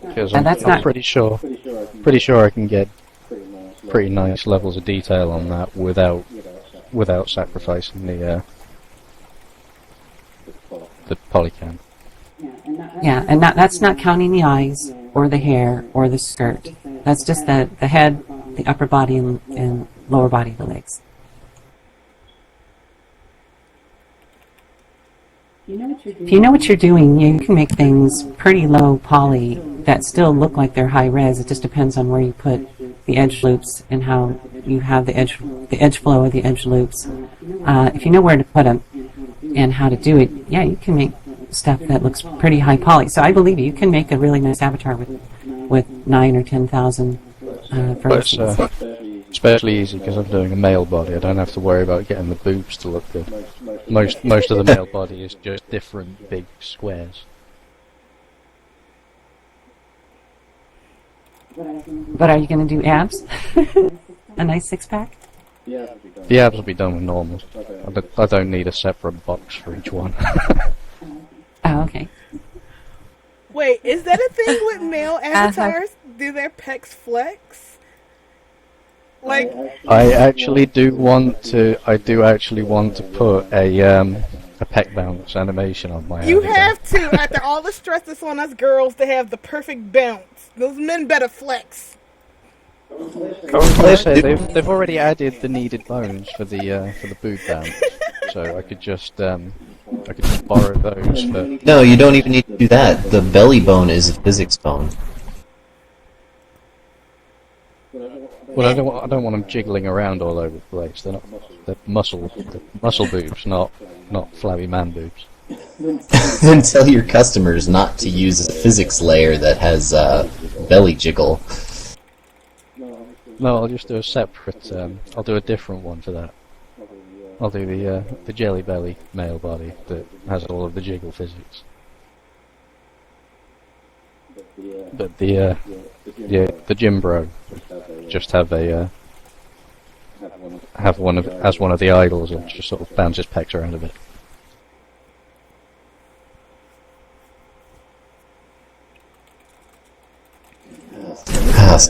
Because I'm pretty sure I can get pretty nice levels of detail on that without sacrificing the polycam.
Yeah, and that's not counting the eyes or the hair or the skirt. That's just the head, the upper body, and lower body, the legs. If you know what you're doing, you can make things pretty low poly that still look like they're high res. It just depends on where you put the edge loops and how you have the edge flow of the edge loops. If you know where to put them and how to do it, yeah, you can make stuff that looks pretty high poly. So I believe you can make a really nice avatar with 9 or 10,000 vertices.
Especially easy because I'm doing a male body. I don't have to worry about getting the boobs to look good. Most of the male body is just different big squares.
But are you going to do abs? A nice six-pack?
The abs will be done with normal. I don't need a separate box for each one.
Oh, okay.
Wait, is that a thing with male avatars? Do their pecs flex? Like,
I do actually want to put a pec bounce animation on my
you
avatar.
have to, after all the stress that's on us girls to have the perfect bounce. Those men better flex.
They've already added the needed bones for the boob bounce, so I could just borrow those.
No, you don't even need to do that. The belly bone is a physics bone.
Well, I don't want them jiggling around all over the place. They're muscle boobs, not flabby man boobs.
Then tell your customers not to use a physics layer that has belly jiggle.
No, I'll just do a separate. I'll do a different one for that. I'll do the jelly belly male body that has all of the jiggle physics. But the gym bro just have one of the idols and just sort of bounce his pecs around a bit.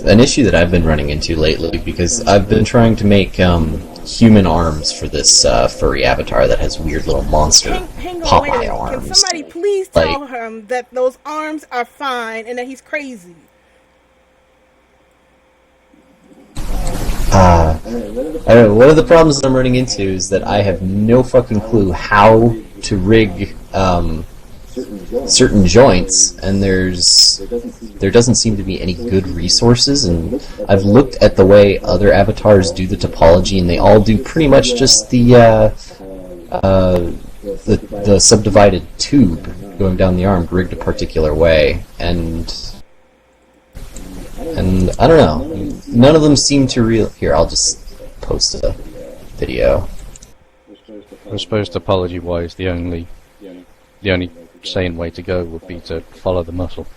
An issue that I've been running into lately, because I've been trying to make human arms for this furry avatar that has weird little monster
Hang on, wait a
Popeye
minute.
arms.
Can somebody please tell him that those arms are fine and that he's crazy?
One of the problems that I'm running into is that I have no fucking clue how to rig certain joints, and there doesn't seem to be any good resources, and I've looked at the way other avatars do the topology, and they all do pretty much just the subdivided tube going down the arm rigged a particular way, and I don't know, none of them seem to Here, I'll just post a video.
I suppose topology-wise, the only sane way to go would be to follow the muscle.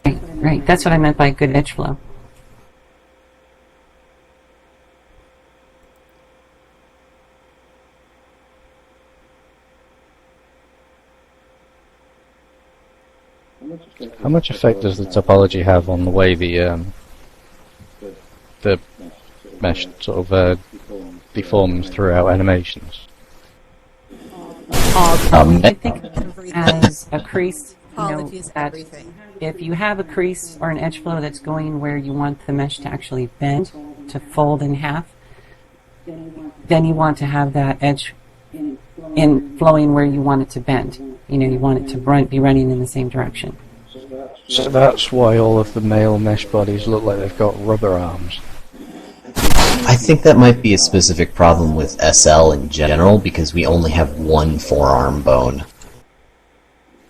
Right. That's what I meant by good edge flow.
How much effect does the topology have on the way the mesh sort of deforms throughout animations?
I think as a crease,
Topologies,
that
everything.
if you have a crease or an edge flow that's going where you want the mesh to actually bend, to fold in half, then you want to have that edge flowing where you want it to bend. You want it to be running in the same direction.
So that's why all of the male mesh bodies look like they've got rubber arms.
I think that might be a specific problem with SL in general, because we only have one forearm bone.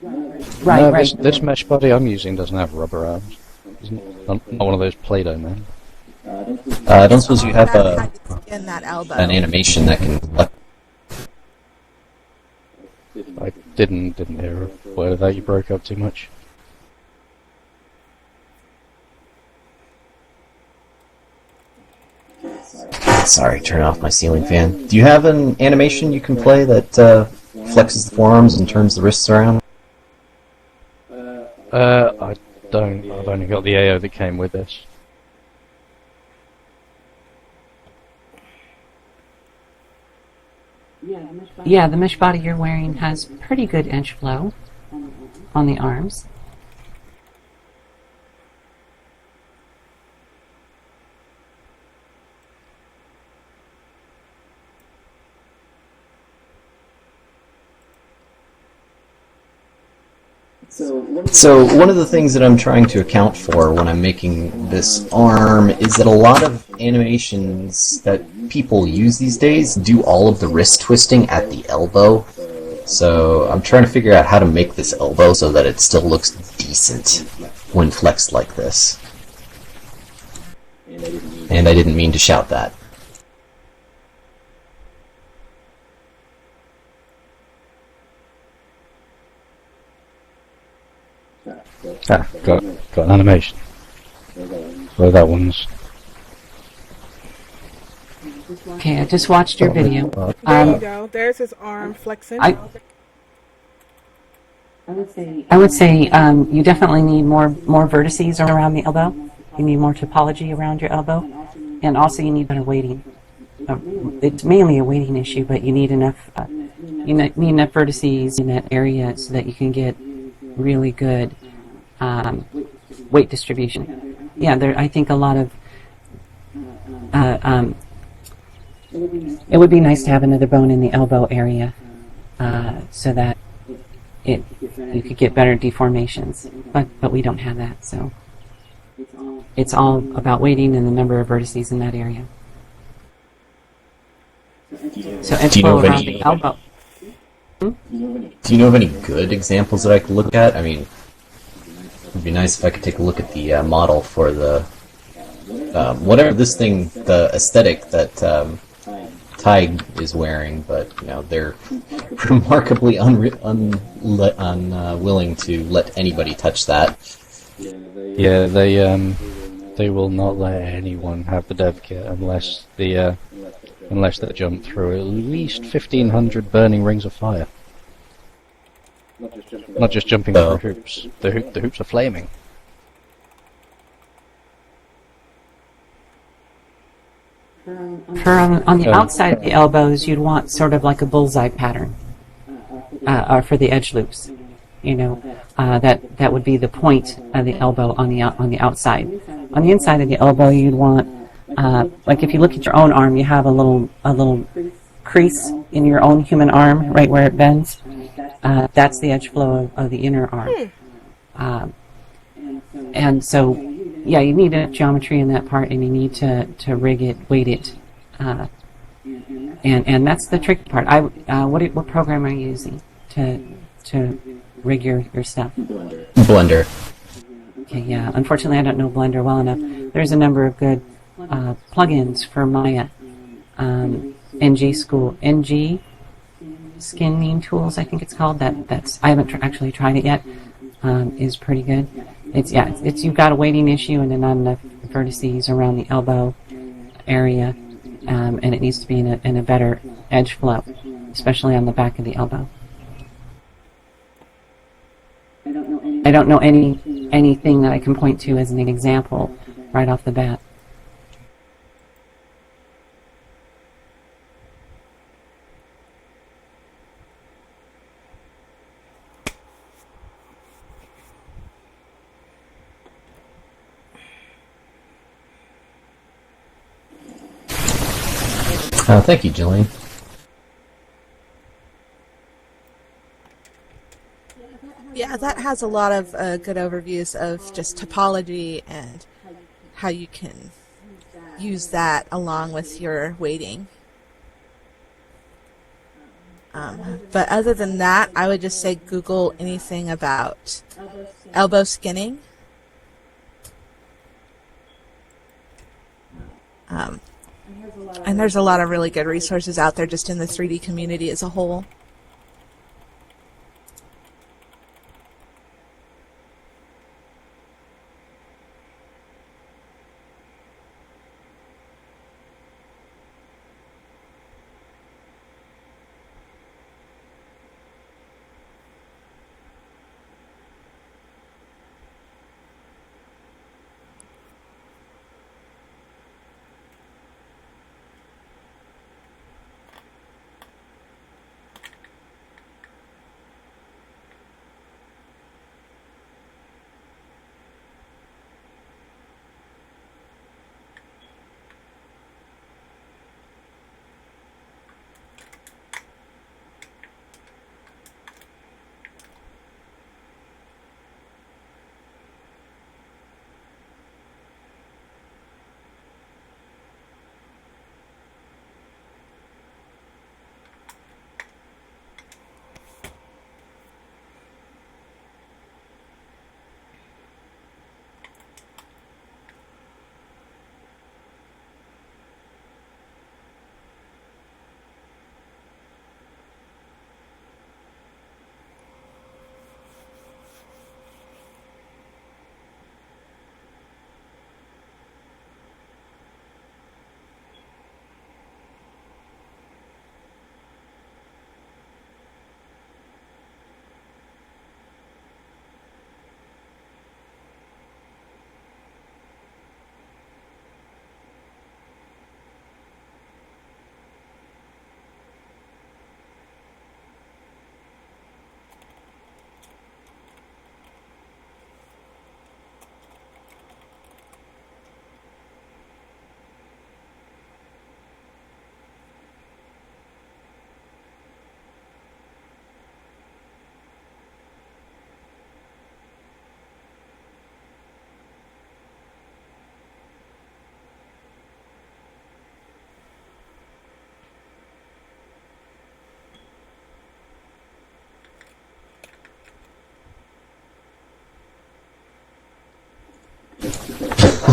No, this mesh body I'm using doesn't have rubber arms. It's not one of those Play-Doh, man.
I don't suppose you have
In that elbow.
an animation that can...
I didn't hear a word of that. You broke up too much.
Sorry, turn off my ceiling fan. Do you have an animation you can play that flexes the forearms and turns the wrists around?
I don't. I've only got the AO that came with this.
Yeah, the mesh body you're wearing has pretty good edge flow on the arms.
So one of the things that I'm trying to account for when I'm making this arm is that a lot of animations that people use these days do all of the wrist twisting at the elbow. So I'm trying to figure out how to make this elbow so that it still looks decent when flexed like this. And I didn't mean to shout that.
Got an animation. Where that one's.
Okay, I just watched your video.
There you go. There's his arm flexing.
I would say you definitely need more vertices around the elbow. You need more topology around your elbow, and also you need better weighting. It's mainly a weighting issue, but you need enough enough vertices in that area so that you can get really good weight distribution. Yeah, I think a lot of it would be nice to have another bone in the elbow area so that you could get better deformations, but we don't have that, so it's all about weighting and the number of vertices in that area. So edge flow around the elbow.
Do you know of any good examples that I could look at? I mean, it would be nice if I could take a look at the model for the whatever this thing, the aesthetic that Tig is wearing, but they're remarkably unwilling to let anybody touch that.
Yeah, they will not let anyone have the dev kit unless they jump through at least 1,500 burning rings of fire. Not just jumping through hoops. The hoops are flaming.
On the outside of the elbows, you'd want sort of like a bullseye pattern, or for the edge loops. That would be the point of the elbow on the outside. On the inside of the elbow, you'd want like if you look at your own arm, you have a little crease in your own human arm, right where it bends. That's the edge flow of the inner arm. And so, yeah, you need a geometry in that part, and you need to rig it, weight it, and that's the tricky part. What program are you using to rig your stuff?
Blender.
Okay, yeah. Unfortunately, I don't know Blender well enough. There's a number of good plugins for Maya. NG skinning tools, I think it's called. That's I haven't actually tried it yet. Is pretty good. It's you've got a weighting issue and not enough vertices around the elbow area, and it needs to be in a better edge flow, especially on the back of the elbow. I don't know any anything that I can point to as an example right off the bat.
Thank you, Jillian.
Yeah, that has a lot of good overviews of just topology and how you can use that along with your weighting. But other than that, I would just say Google anything about elbow skinning. And there's a lot of really good resources out there just in the 3D community as a whole.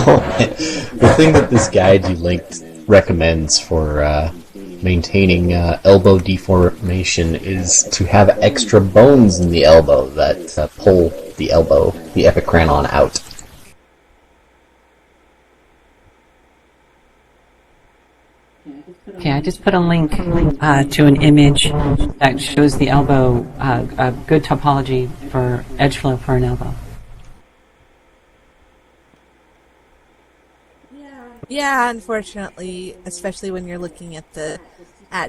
The thing that this guide you linked recommends for maintaining elbow deformation is to have extra bones in the elbow that pull the elbow, the epicranon, out.
Okay, I just put a link to an image that shows the elbow, a good topology for edge flow for an elbow.
Yeah, unfortunately, especially when you're looking at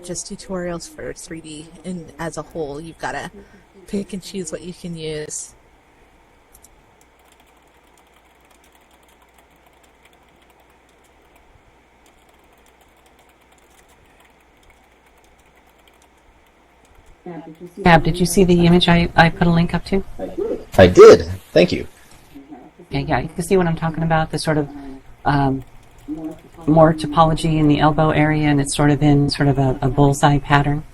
just tutorials for 3D and as a whole, you've got to pick and choose what you can use.
Gab, did you see the image I put a link up to?
I did. Thank you.
Okay, yeah, you can see what I'm talking about, the sort of more topology in the elbow area, and it's sort of in sort of a bullseye pattern.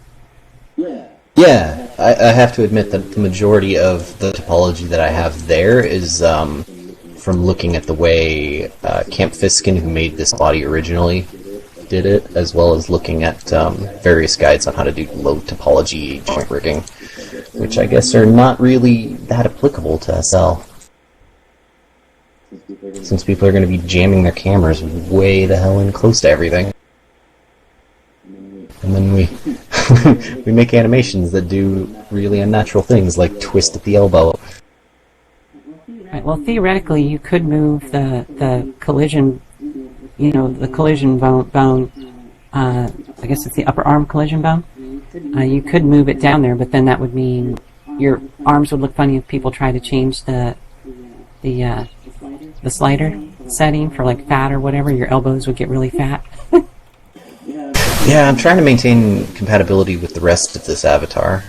Yeah, I have to admit that the majority of the topology that I have there is from looking at the way Camp Fiskin, who made this body originally, did it, as well as looking at various guides on how to do low topology joint rigging, which I guess are not really that applicable to SL, since people are going to be jamming their cameras way the hell in close to everything. And then we make animations that do really unnatural things, like twist at the elbow.
Well, theoretically, you could move the collision, the collision bone. I guess it's the upper arm collision bone. You could move it down there, but then that would mean your arms would look funny if people try to change the slider setting for like fat or whatever. Your elbows would get really fat.
Yeah, I'm trying to maintain compatibility with the rest of this avatar.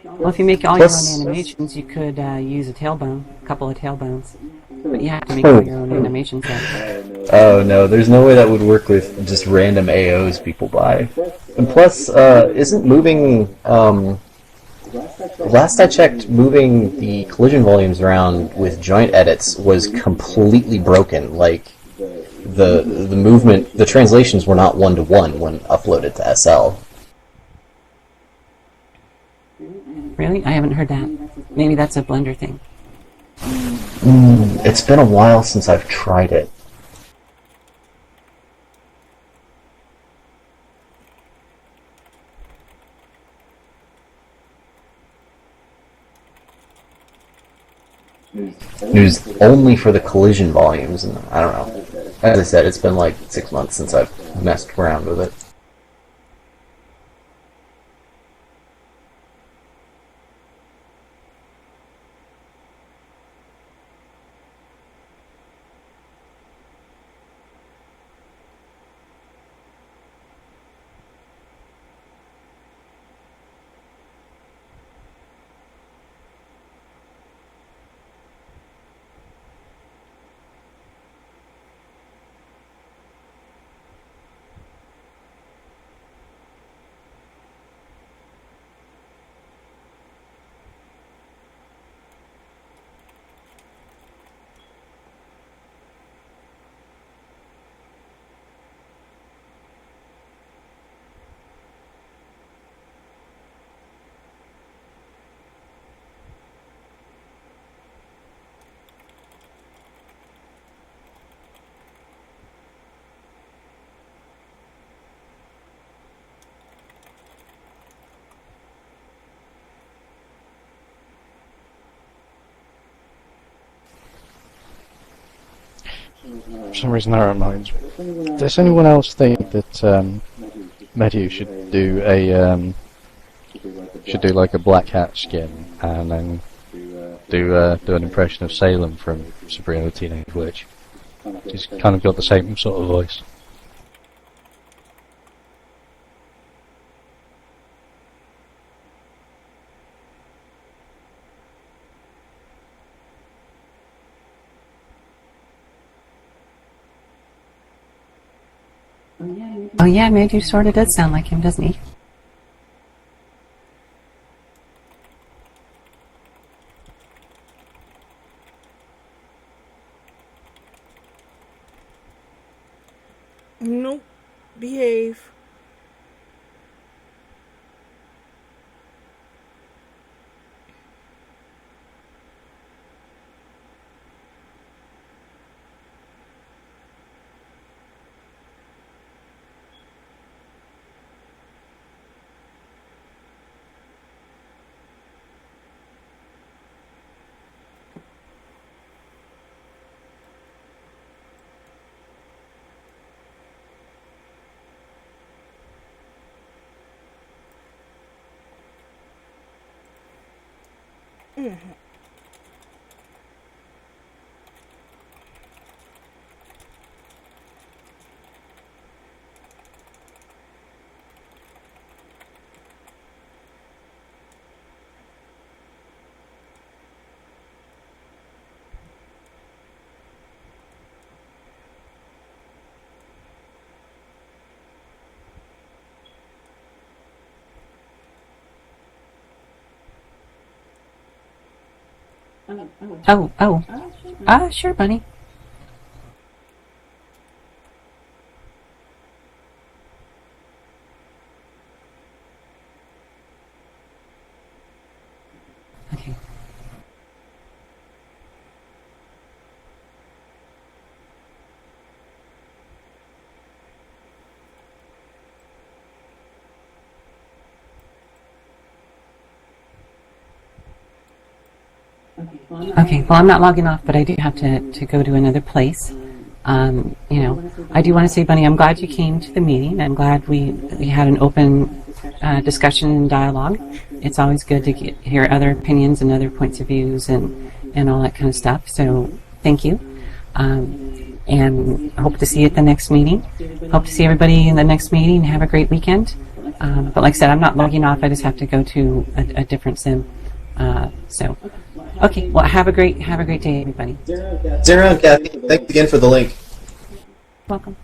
Well, if you make all your own animations, you could use a tailbone, a couple of tailbones. But you have to make all your own animations then.
Oh no, there's no way that would work with just random AOs people buy. And plus, isn't moving, last I checked, moving the collision volumes around with joint edits was completely broken. Like, the movement, the translations were not one-to-one when uploaded to SL.
Really? I haven't heard that. Maybe that's a Blender thing.
It's been a while since I've tried it. It was only for the collision volumes, and I don't know. As I said, it's been like 6 months since I've messed around with it.
For some reason that reminds me. Does anyone else think that Medu should do like a black hat skin and then do an impression of Salem from Sabrina the Teenage Witch? She's kind of got the same sort of voice.
Oh yeah, Medu sort of does sound like him, doesn't he?
Nope. Behave.
Oh. Sure, bunny. Okay. Okay, well, I'm not logging off, but I do have to go to another place. I do want to say, Bunny, I'm glad you came to the meeting. I'm glad we had an open discussion and dialogue. It's always good to hear other opinions and other points of views and all that kind of stuff. So thank you. And hope to see you at the next meeting. Hope to see everybody in the next meeting. Have a great weekend. But like I said, I'm not logging off. I just have to go to a different sim. Okay. Well, have a great day, everybody.
Stay around, Kathy. Thanks again for the link.
Welcome.